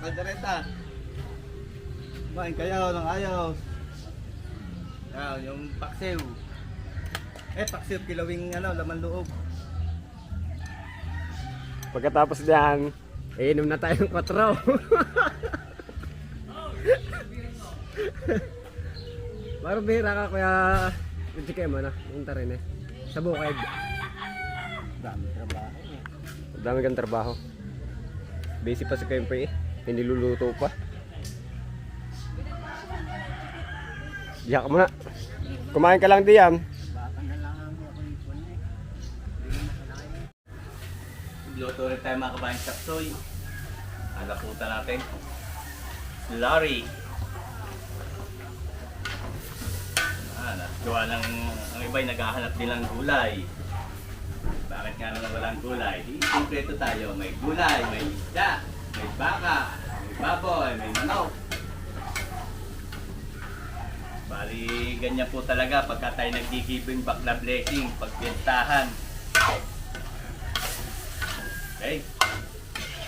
Speaker 1: Kaldereta. Kumain kayo ng ayos. Yan, yung paksiw. Paksiw kilawing laman loob.
Speaker 2: Pagkatapos diyan, inom na tayong 4. Parang bihira ka kuya. Hindi kayo mo na. Punta rin eh. Sa bukid. Dami trabaho. Dami kang trabaho. Busy pa si Kempe eh. Hindi luluto pa. Diyak mo na. Kumain ka lang diyan.
Speaker 1: Luto rin tayo mga kabayan saksoy. Alaputan natin. Slurry. Gawa ng ang iba'y naghahanap din ng gulay. Bakit nga naman walang gulay? Di kompleto tayo. May gulay, may isda, may baka, may baboy, may manok. Bali, ganyan po talaga pagka tayo nagdi-giving back na blessing, pagpiestahan. Okay.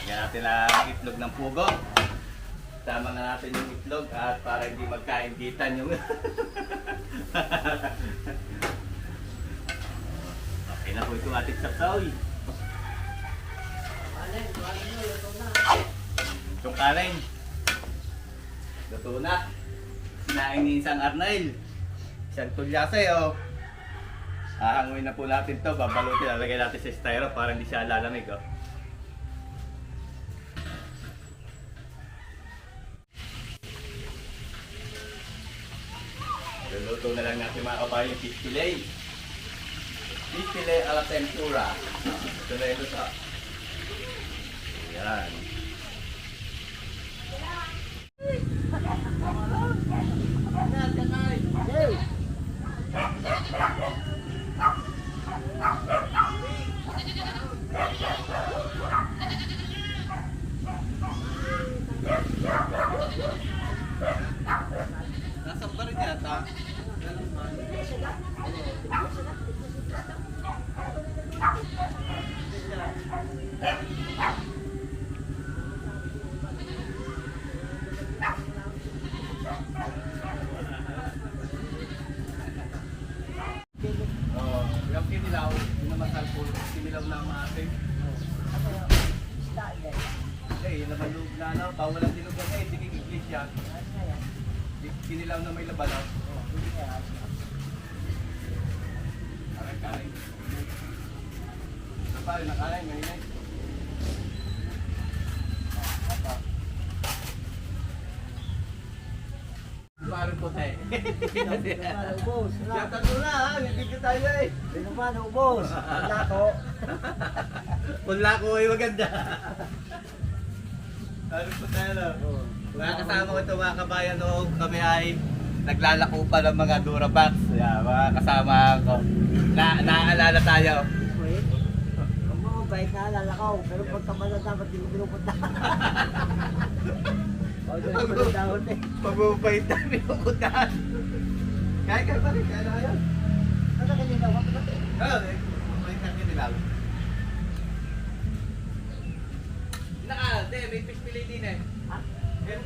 Speaker 1: Yan natin ang itlog ng pugo. Tama na natin yung itlog at para hindi magkainditan yung okay na po itong ating sapsaw. Itong kanin. Luto na. Sinaing ni isang Arnel. Isang tulyase oh. Hahanguin na po natin to, babalutin, lalagay natin sa styro para hindi siya lalamig. Oh. Luluto na lang natin mga kabayan yung fish fillet. Fish fillet a la tempura. Ito na yung luto. Ayan. Nasa pa rin yata. Oh, yung kinilaw, yung naman salpul, kinilaw na maasin. Eh, yung naman loob na ano, pawalan din loob na eh, sige kiklik siya. Kinilaw na may labalaw. Karay-karay. Ito pa rin, nakaray, ngayon eh. Parang puti.
Speaker 2: Ubos.
Speaker 1: Yata ko na ha, nagigil tayo eh.
Speaker 2: Hindi naman, ubos. Wala ko.
Speaker 1: Punla ko ay maganda. Parang puti na. Mga kasama ko ito mga kabayan noong kami ay naglalako pa ng mga Durabox. Yeah, mga kasama ko. Naaalala tayo.
Speaker 2: Wait. Ang mga bike na lalakaw. Pero pagka malad dapat di mo pinupunta.
Speaker 1: Pag-mabait namin yung puntahan. Kaya pa rin, kaya na kayo.
Speaker 2: Ano ka nila?
Speaker 1: Oo, may kanya nila. Hindi, may fish fillet din eh. Ha? May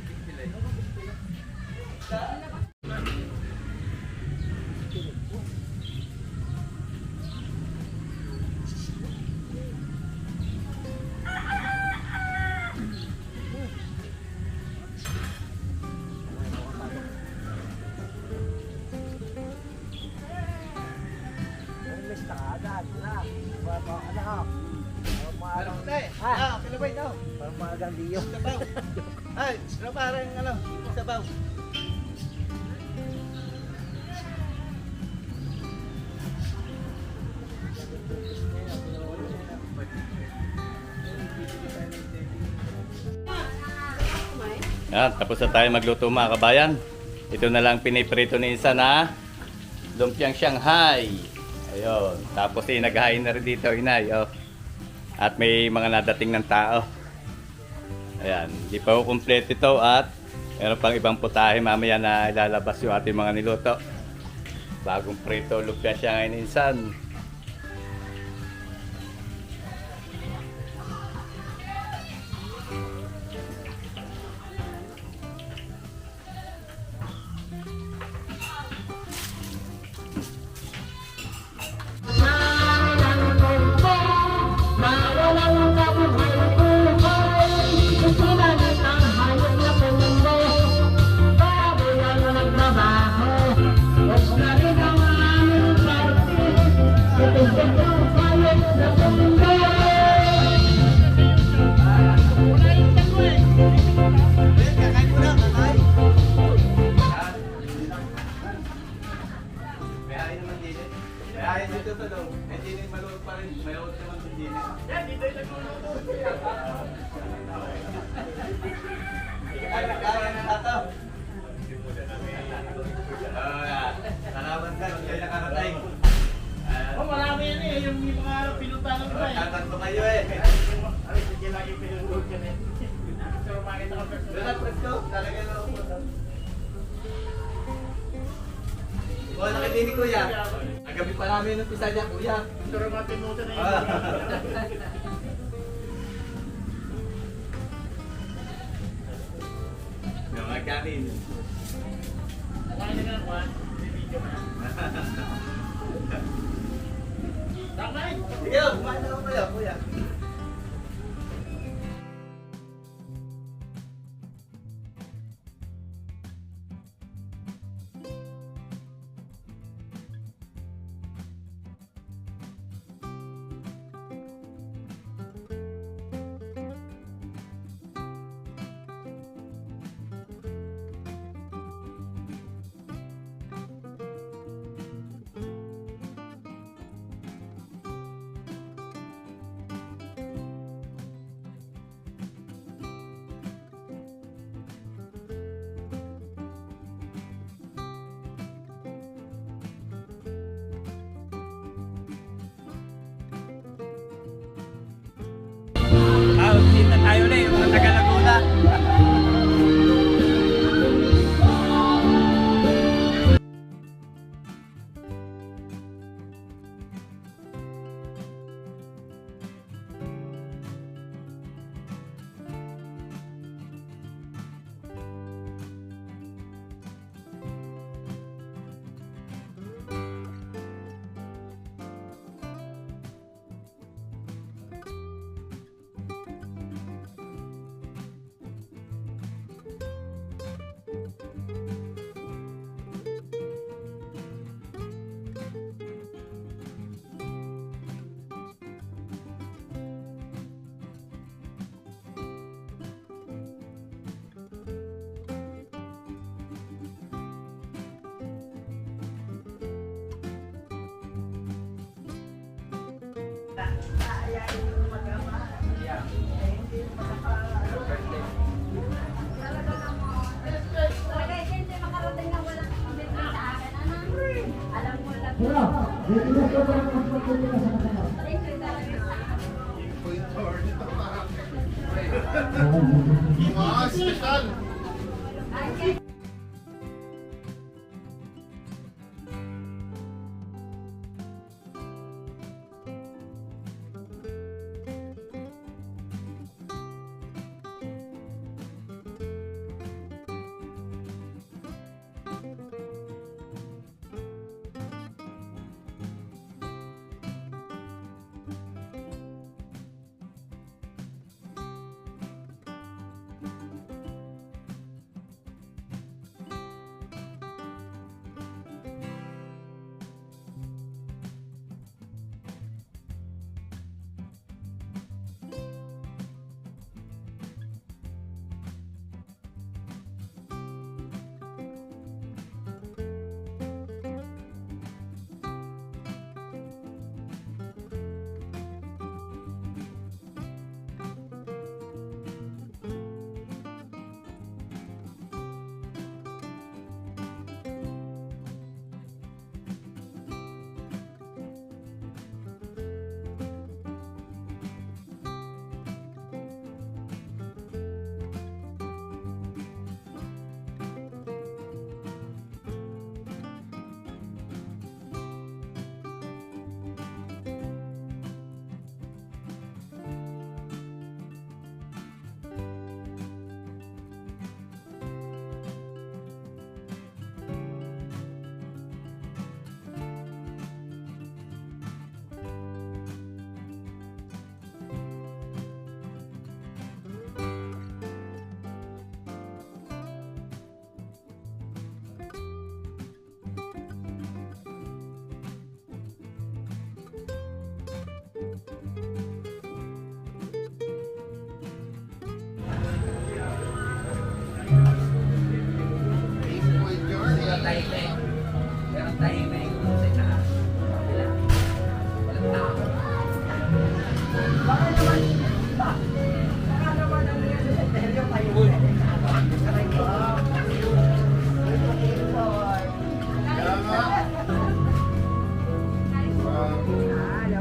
Speaker 1: fish fillet. Parang puti. Kilabay daw.
Speaker 2: Parang mga gandiyo.
Speaker 1: Sabaw. Ay, parang ano, sabaw. Yan, tapos na tayo magluto mga kabayan. Ito na lang piniprito ni Isa na lumpiang Shanghai. Ayun, tapos naghahain na rin dito inay. Oh. At may mga nadating ng tao. Ayan, hindi pa ko complete ito at meron pang ibang putahe mamaya na ilalabas yung ating mga niluto. Bagong prito lumpia Shanghai ni Insan. Salamat ka, kayo nakarating.
Speaker 6: Marami yan eh, yung mga pinuntahan ko eh.
Speaker 1: Tatanto kayo eh.
Speaker 6: Ay, sige lang yung pinuntahan ka eh. So, makita ka personal.
Speaker 1: Doon presko, talaga na ako. O, nakikinig kuya. Ang gabi pa namin yung pisa niya, kuya.
Speaker 6: Ito rin mga pinuntahan na yun.
Speaker 1: Yung mga kanin.
Speaker 6: Nakain na nga ako ah. May video na. Takay!
Speaker 1: Sige, kumain na lang kayo, kuya.
Speaker 4: Talaga, hindi makarating na walang comment sa akin. Ano? Alam mo lang.
Speaker 3: Pero, dito na ito parang mas magputi ka sa kanila.
Speaker 4: Thank you talaga sa akin.
Speaker 7: Mga special.
Speaker 4: Ay,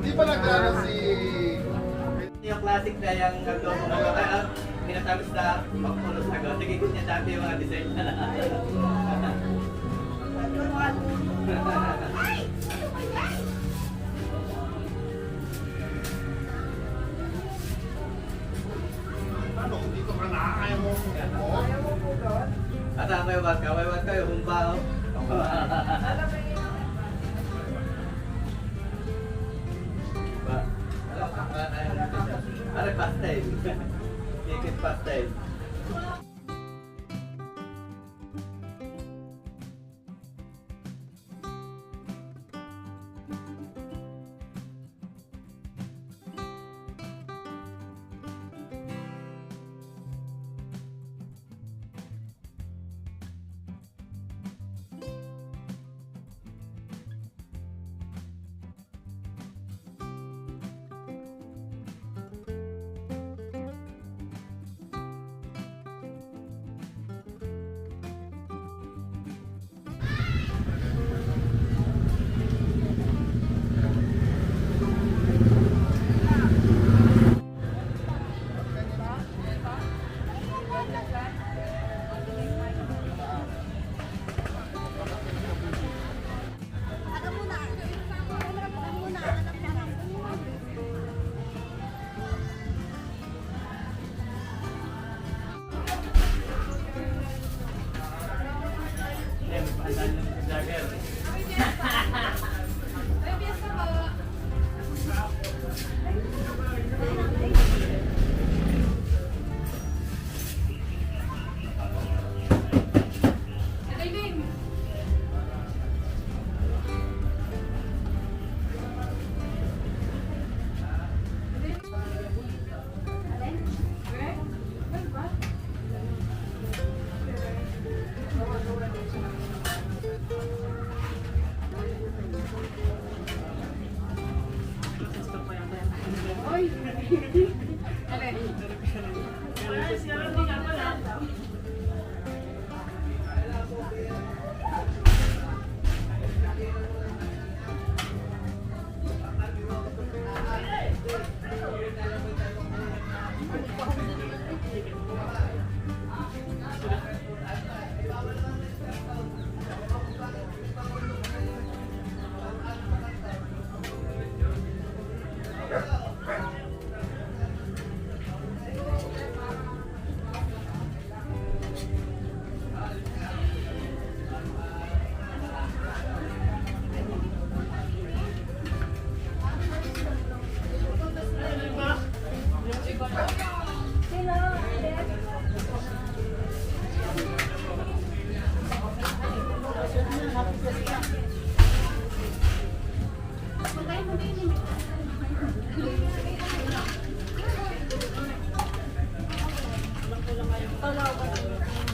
Speaker 7: Di ba nagdala si...
Speaker 6: Yung classic na yung naglobo mo kaya pinatapos na magpulos na go. Sige, niya dati yung mga design na
Speaker 7: Ano, dito ka na, ayaw mo.
Speaker 6: At may wat ka, yung humbao. Ano pastel? Chicken pastel.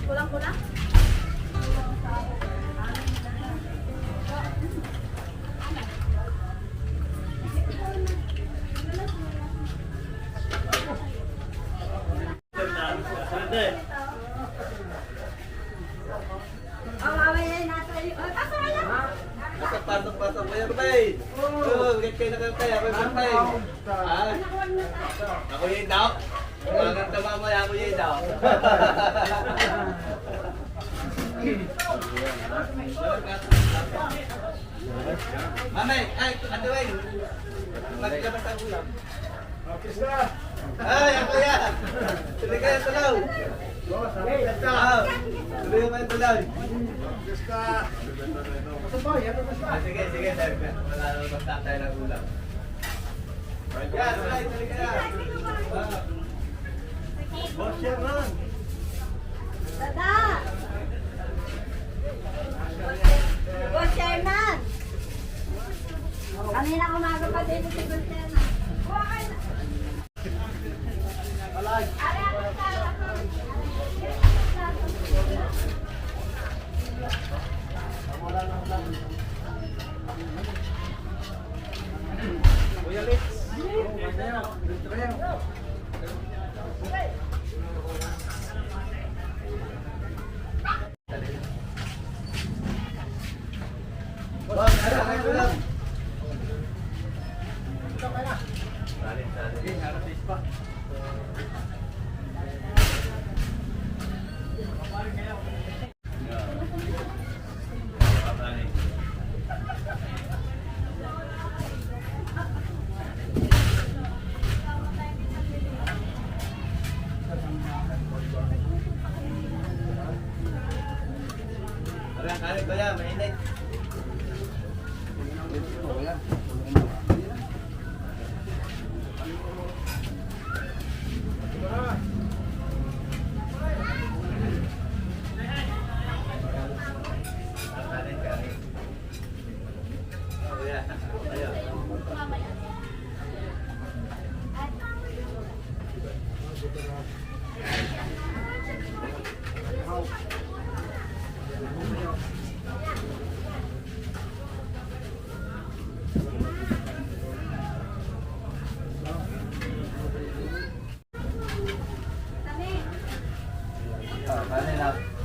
Speaker 4: Kulang-kulang? Oh, mamaya na tayo. Oh, pasok ka lang.
Speaker 6: Pasok mo yan, bay. Oo, get kayo na kayo tayo. Ako yung bay. Ah, ako yung daw. Maganda mamaya ako yung daw. Mamay, ay, Ate Wayne. Maglabas ang ulam. Ay, ako yan. Tuloy kayo tulaw. Tuloy kayo tulaw. Sige, sige. Wala naman basta tayo ng ulam. Yan, tuloy kayo. Boss Sherman.
Speaker 4: Dada! Boss Sherman! Kanina umaga pa dito si Boss Sherman. Kuha kayo na.
Speaker 6: Kuya Litz. Boss, ano lang? Kaya ko yan, mainit.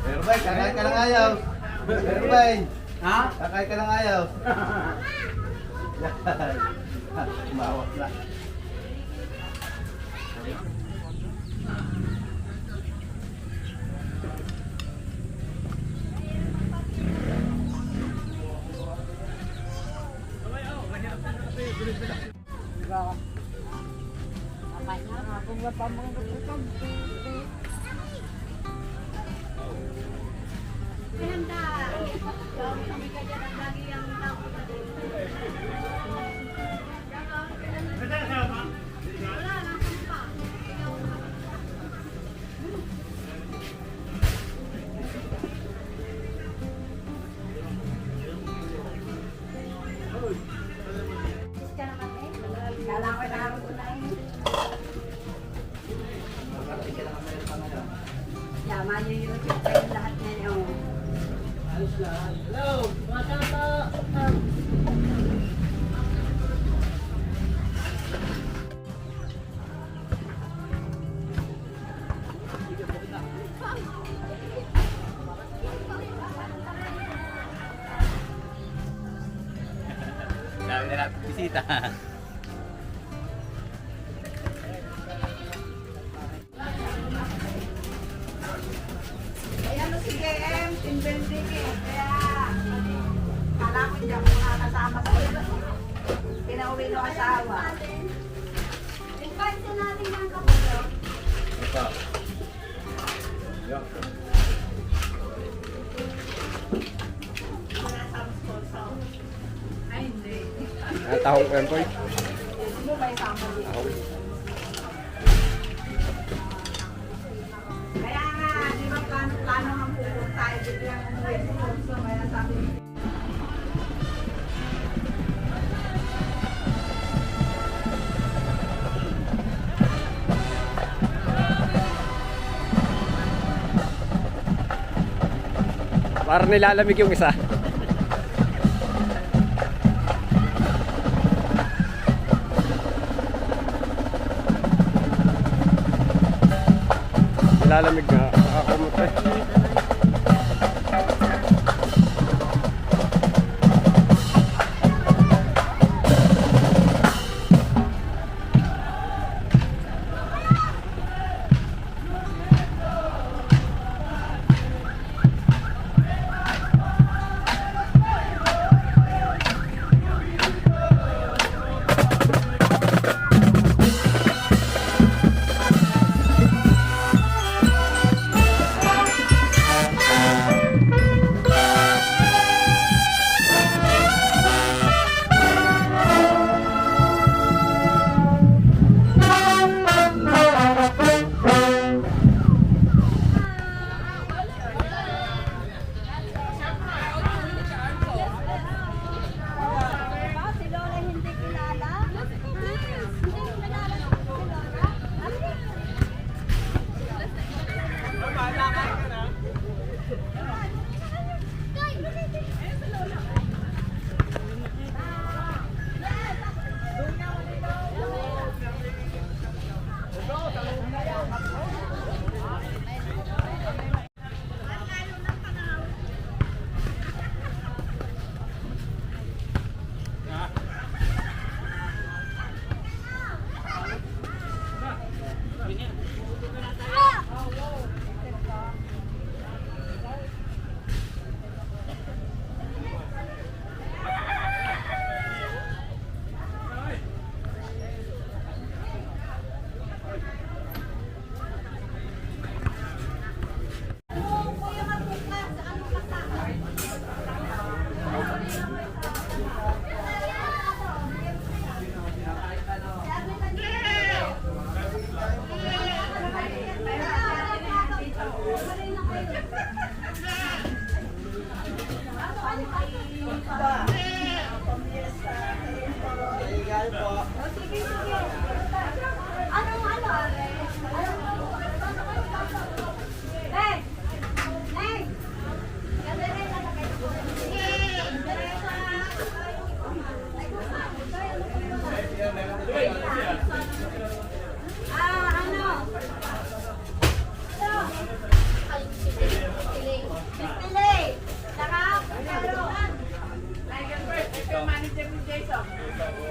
Speaker 6: Pero bay, kakain ka lang ayaw. Pero bay, ha? Kakain ka lang ayaw. Mawas na.
Speaker 4: Ganda! Kami ka dyan ang lagi ang tao. Wala, nasan pa? Ka naman eh. Kala ko na ako na eh. Yaman yung YouTube kayo lahat ngayon.
Speaker 6: Hello!
Speaker 1: Dami na natin bisita.
Speaker 5: Ayan mo si JM, Team Building eh. Kaya, kala ko hindi ako makakasama sa iyo. Pinauwi ng asawa.
Speaker 4: Invite na natin ng kapatid.
Speaker 2: Tahong ko yan, boy.
Speaker 5: Mo ba isama dito? Kaya nga, di ba plano ang pupunta tayo dito lang umuwi sa Ponso. Kaya sabi ko,
Speaker 2: Parang nilalamig yung isa. Nilalamig nga. Nakakamot eh.
Speaker 4: Si Lola hindi kilala? Hindi kilala si Lola?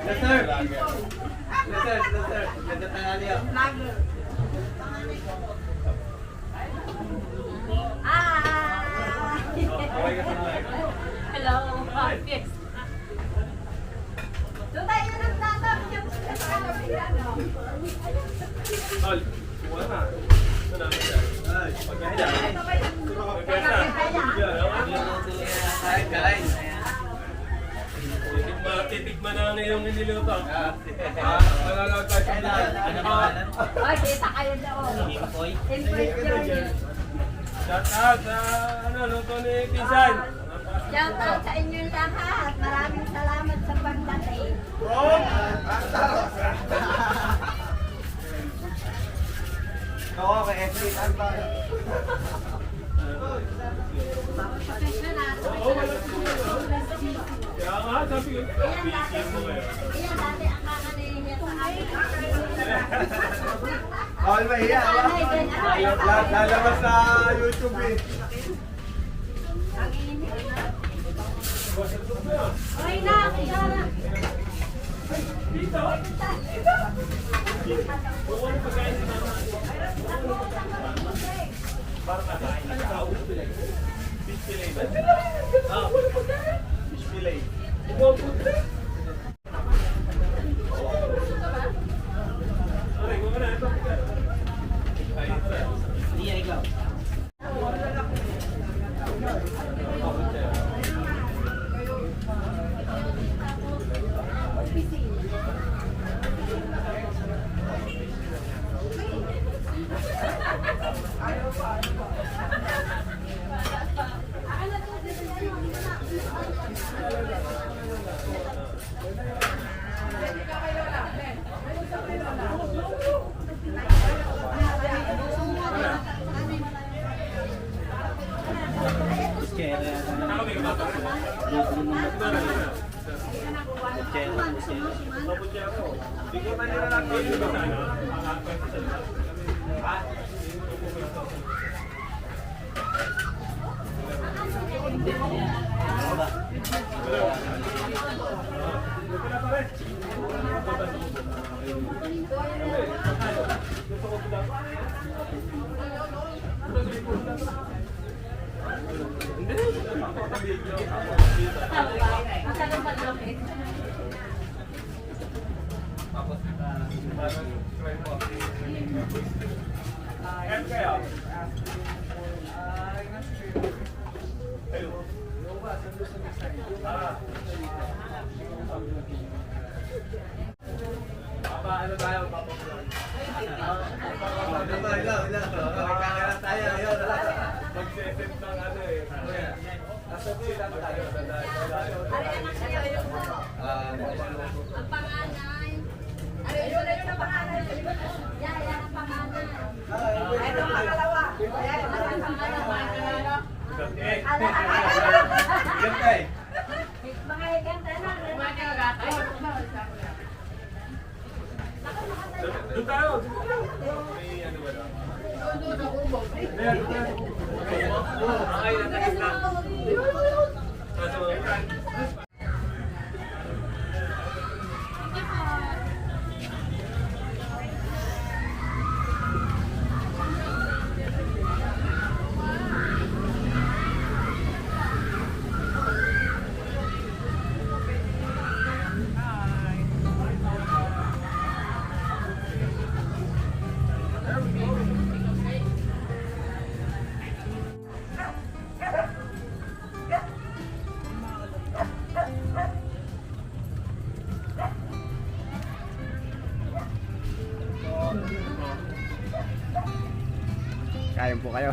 Speaker 6: Yes, sir. Yes, sir. Yes, sir. Ganda tangali ako.
Speaker 4: Hello. Yes. Doon tayo na nagtatap.
Speaker 6: Hi, guys.
Speaker 8: Titikman na yung nililuto.
Speaker 6: Ano pangalan?
Speaker 4: Ay, kita kayo doon. Impression.
Speaker 8: Shout out sa luto ni Pinsan.
Speaker 4: Shout out sa inyo lahat. Maraming salamat sa pagdating.
Speaker 6: Oo, kay FB ba?
Speaker 8: Kaya nga, sabi ko.
Speaker 4: Iyan dati ang kakanihin sa akin.
Speaker 6: Bawal ba iya? Lalabas sa YouTube eh.
Speaker 4: Okay na, kaya na.
Speaker 8: Ano tayo, Papa? Mag-set ng ano eh. Nasa sila tayo.
Speaker 4: Ang panganay. Ayun ang panganay. Yan ang panganay.
Speaker 5: Ito ang pangalawa. Ayan,
Speaker 4: Ang panganay.
Speaker 6: Gantay.
Speaker 4: Mga iganta na.
Speaker 8: Doon tayo. May ano ba lang? Ay, natagis na.
Speaker 2: Kain po kayo.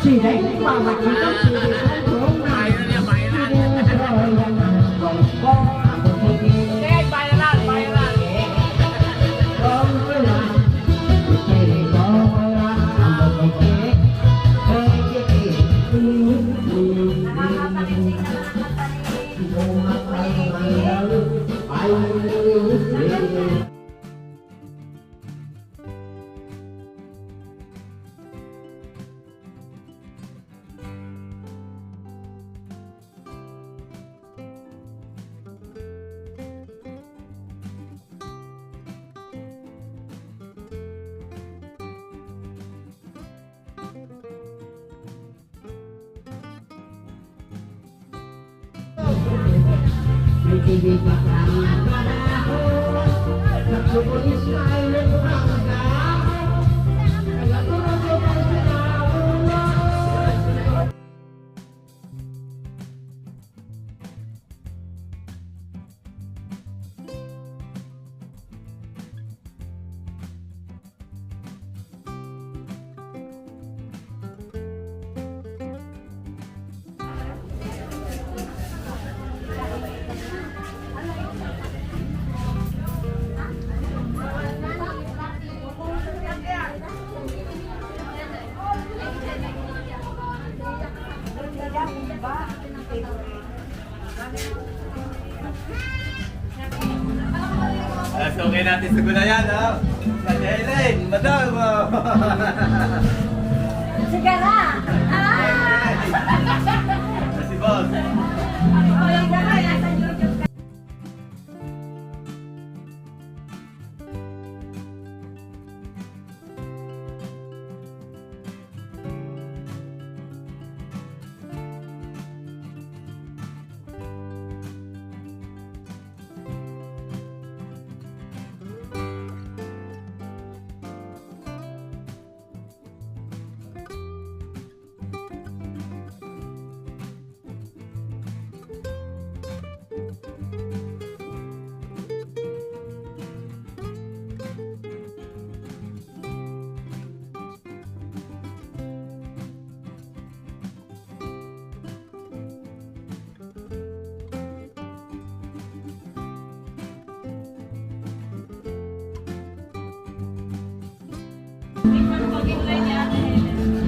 Speaker 3: Chỉ đánh vào mặt chúng ta chỉ để không xuống này. Chỉ để rồi lần nào còn có một cái gì. Không có làm, chỉ để có làm một cái gì. Ibig pasangan padaku, tak sulit sekali berangkat.
Speaker 6: Okay natin sa gulayan, ha? Ate Helen, madam!
Speaker 4: Sige na! Ah!
Speaker 6: Si boss.
Speaker 4: Okay na ba? Nasa YouTube ka.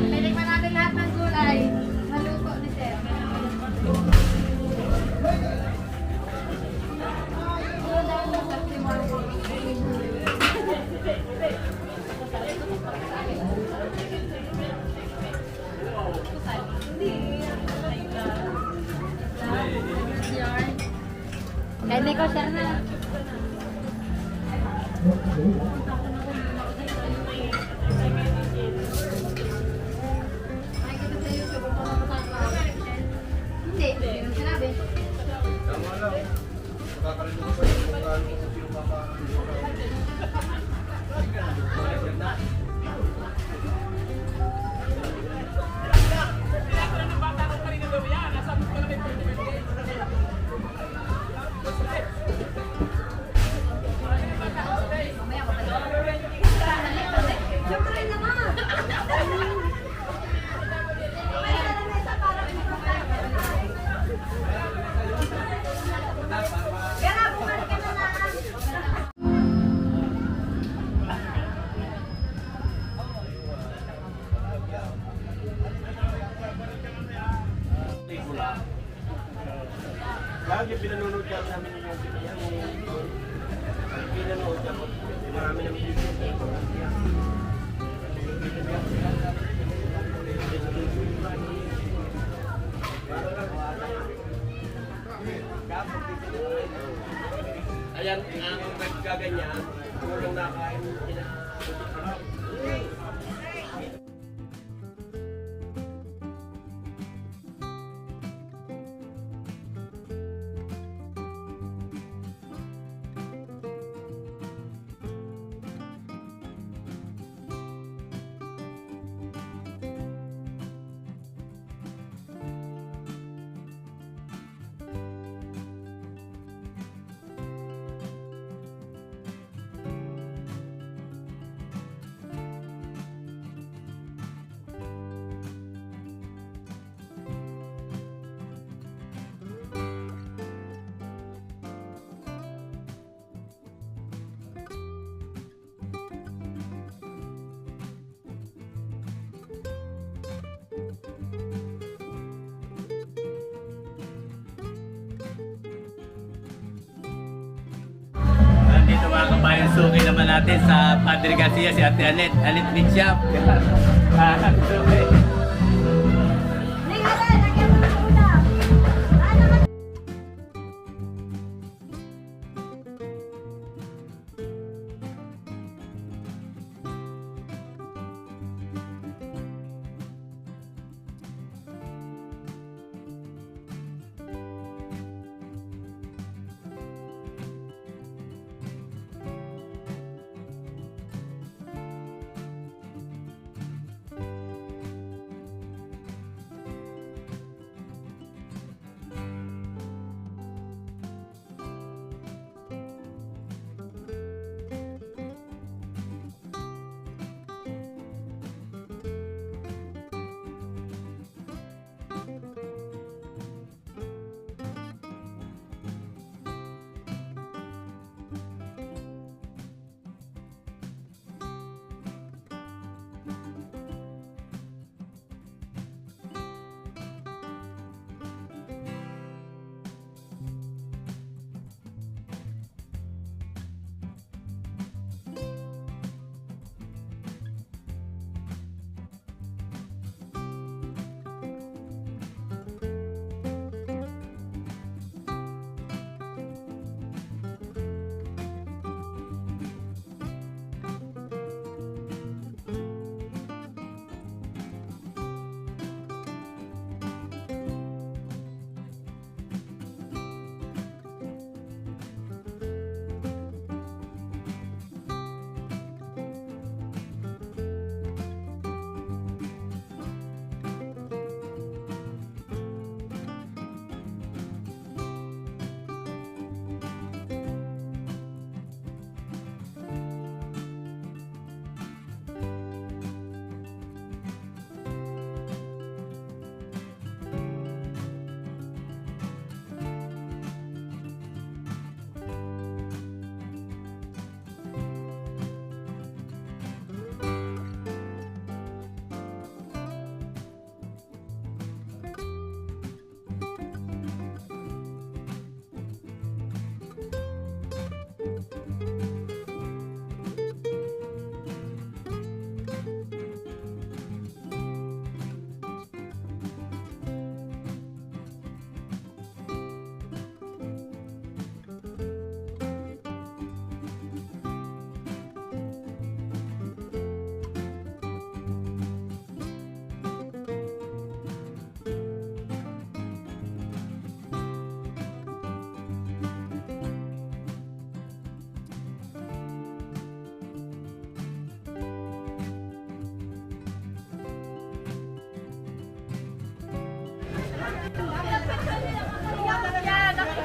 Speaker 4: Pwede pa natin lahat ng gulay. Maluto ni Sir. Pwede ko, Sir, na. Hindi, hindi naman sinabi.
Speaker 7: Tama lang. Makakalimutan yung mga ano kung sino
Speaker 4: Mamaya ko tayo. Siyempre naman. Kaya bumalik ka na na.
Speaker 8: Lagi pinanonood ka namin yung yan. Pinanood ka. Marami ng video. Ayan, ang nagkaganyan, tulong na kain,
Speaker 6: Nandito mga kabayan, suki naman natin sa Padre Garcia, si Ate Anet. Anet Binshop. Suki.
Speaker 4: Lingala, lagyan mo ng ulam. Ano naman?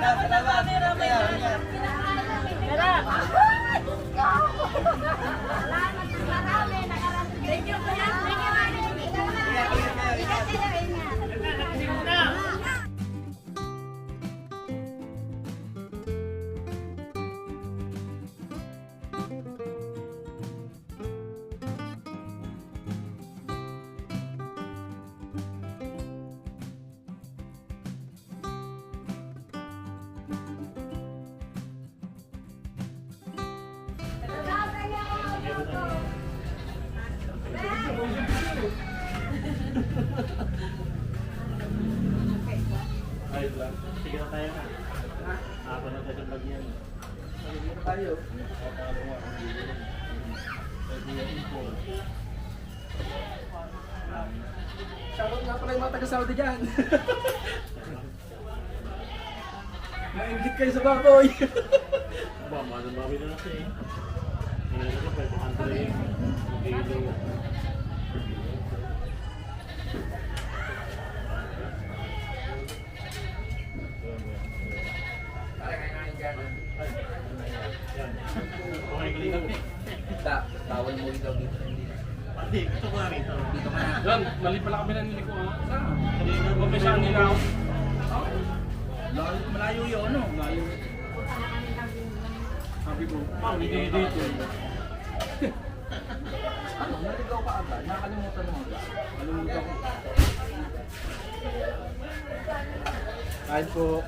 Speaker 6: Salamat. Kaya, ingat.
Speaker 4: Thank you, kuya. Thank you, Mami. Ingat sila, ingat.
Speaker 8: Ayun lang. Sige na tayo na. Ako na tayo sa vlog yan.
Speaker 6: Tayo.
Speaker 2: Shoutout nga pala yung mga taga-Saudi dyan. Maingit kayo sa baboy.
Speaker 8: Ba, manang-bawi na kasi eh. Hindi na kasi 500 yung kilo. Okay, kailangan eh.
Speaker 6: Tawal mo ito dito.
Speaker 8: Pati, ito ko na rito. Dito ka na. Yan, mali pala kami nanili ko. Kanina, mapisaan nila ako.
Speaker 6: Malayo yun, ano?
Speaker 8: Layo. Sabi ko, hindi dito.
Speaker 6: Ano? Naligaw ka agad? Nakalimutan mo agad? Nakalimutan ko.
Speaker 2: Kahit po.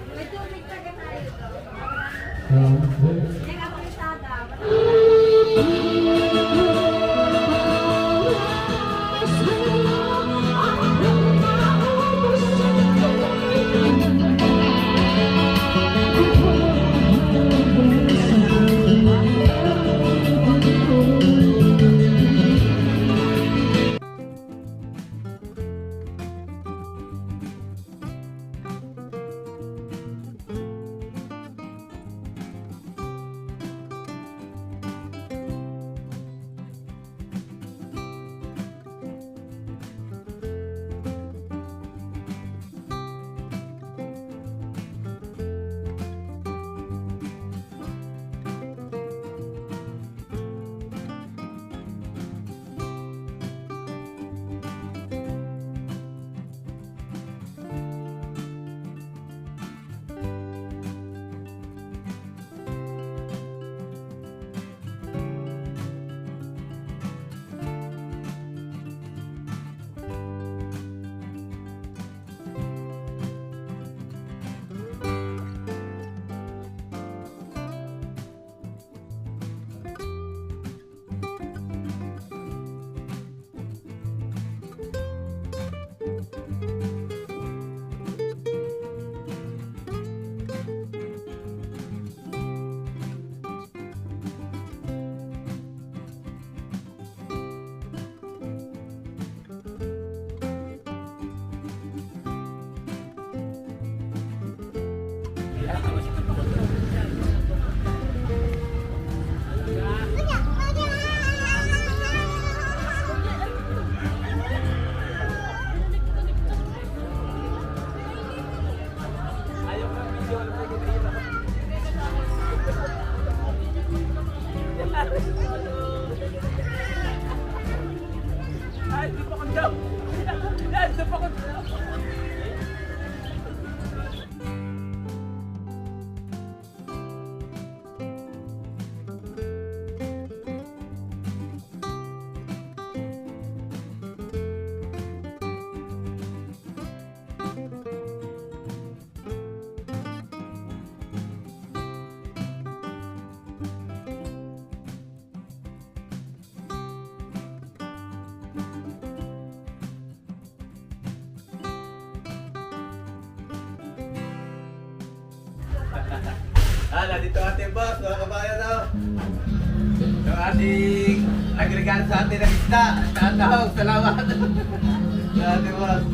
Speaker 4: May tubig taga tayo. Yan ako yung sada.
Speaker 6: nandito ating boss, mga kabayan na. Yung ating agregado sa ating ng isda. Tatawag, salamat. Sa ating boss.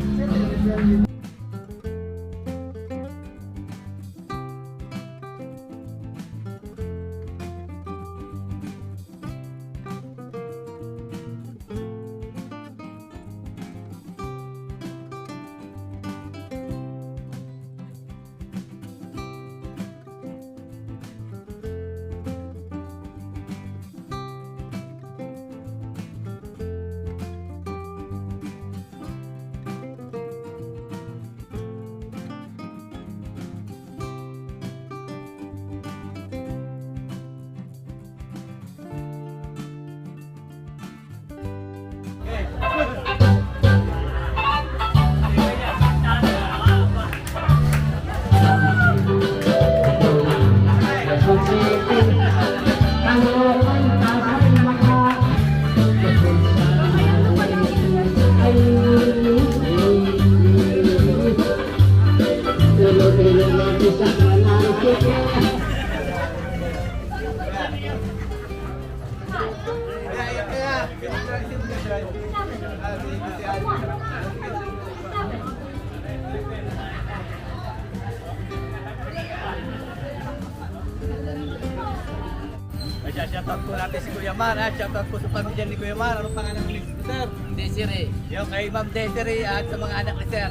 Speaker 6: Shoutout po natin si Kuya Man, ha? Shoutout po sa pamilya ni Kuya Man. Anong pangalan ng list, sir? Desiree. Yung kay Ma'am Desiree at sa mga anak ni Sir.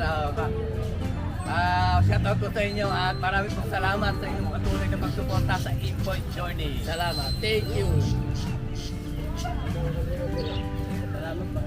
Speaker 6: Shoutout po sa inyo at maraming pong salamat sa inyong patuloy na pagsuporta sa Inpoint Journey. Salamat. Thank you. Salamat po.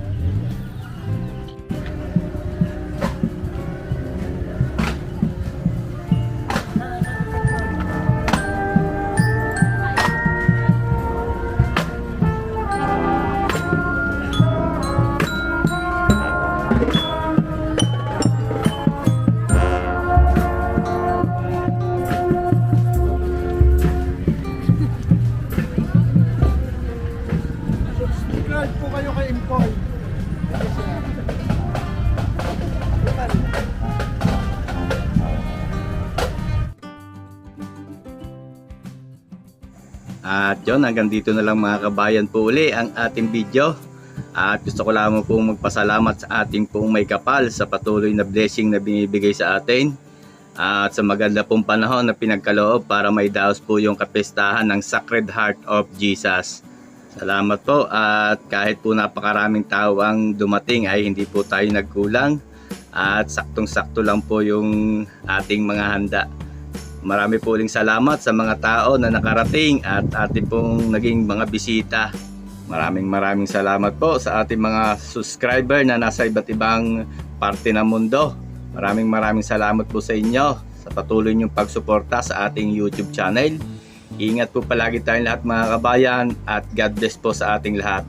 Speaker 7: Subscribe po kayo kay Impoy.
Speaker 1: At yun, hanggang dito na lang mga kabayan po uli ang ating video. At gusto ko lamang pong magpasalamat sa ating pong may kapal sa patuloy na blessing na binibigay sa atin. At sa maganda pong panahon na pinagkaloob para may daos po yung kapistahan ng Sacred Heart of Jesus. Salamat po at kahit po napakaraming tao ang dumating ay hindi po tayo nagkulang. At saktong-sakto lang po yung ating mga handa. Marami po uling salamat sa mga tao na nakarating at ating pong naging mga bisita. Maraming salamat po sa ating mga subscriber na nasa iba't ibang parte ng mundo. Maraming salamat po sa inyo sa patuloy niyong pagsuporta sa ating YouTube channel. Ingat po palagi tayong lahat mga kabayan at God bless po sa ating lahat.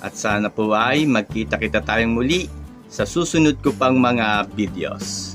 Speaker 1: At sana po ay magkita-kita tayong muli sa susunod ko pang mga videos.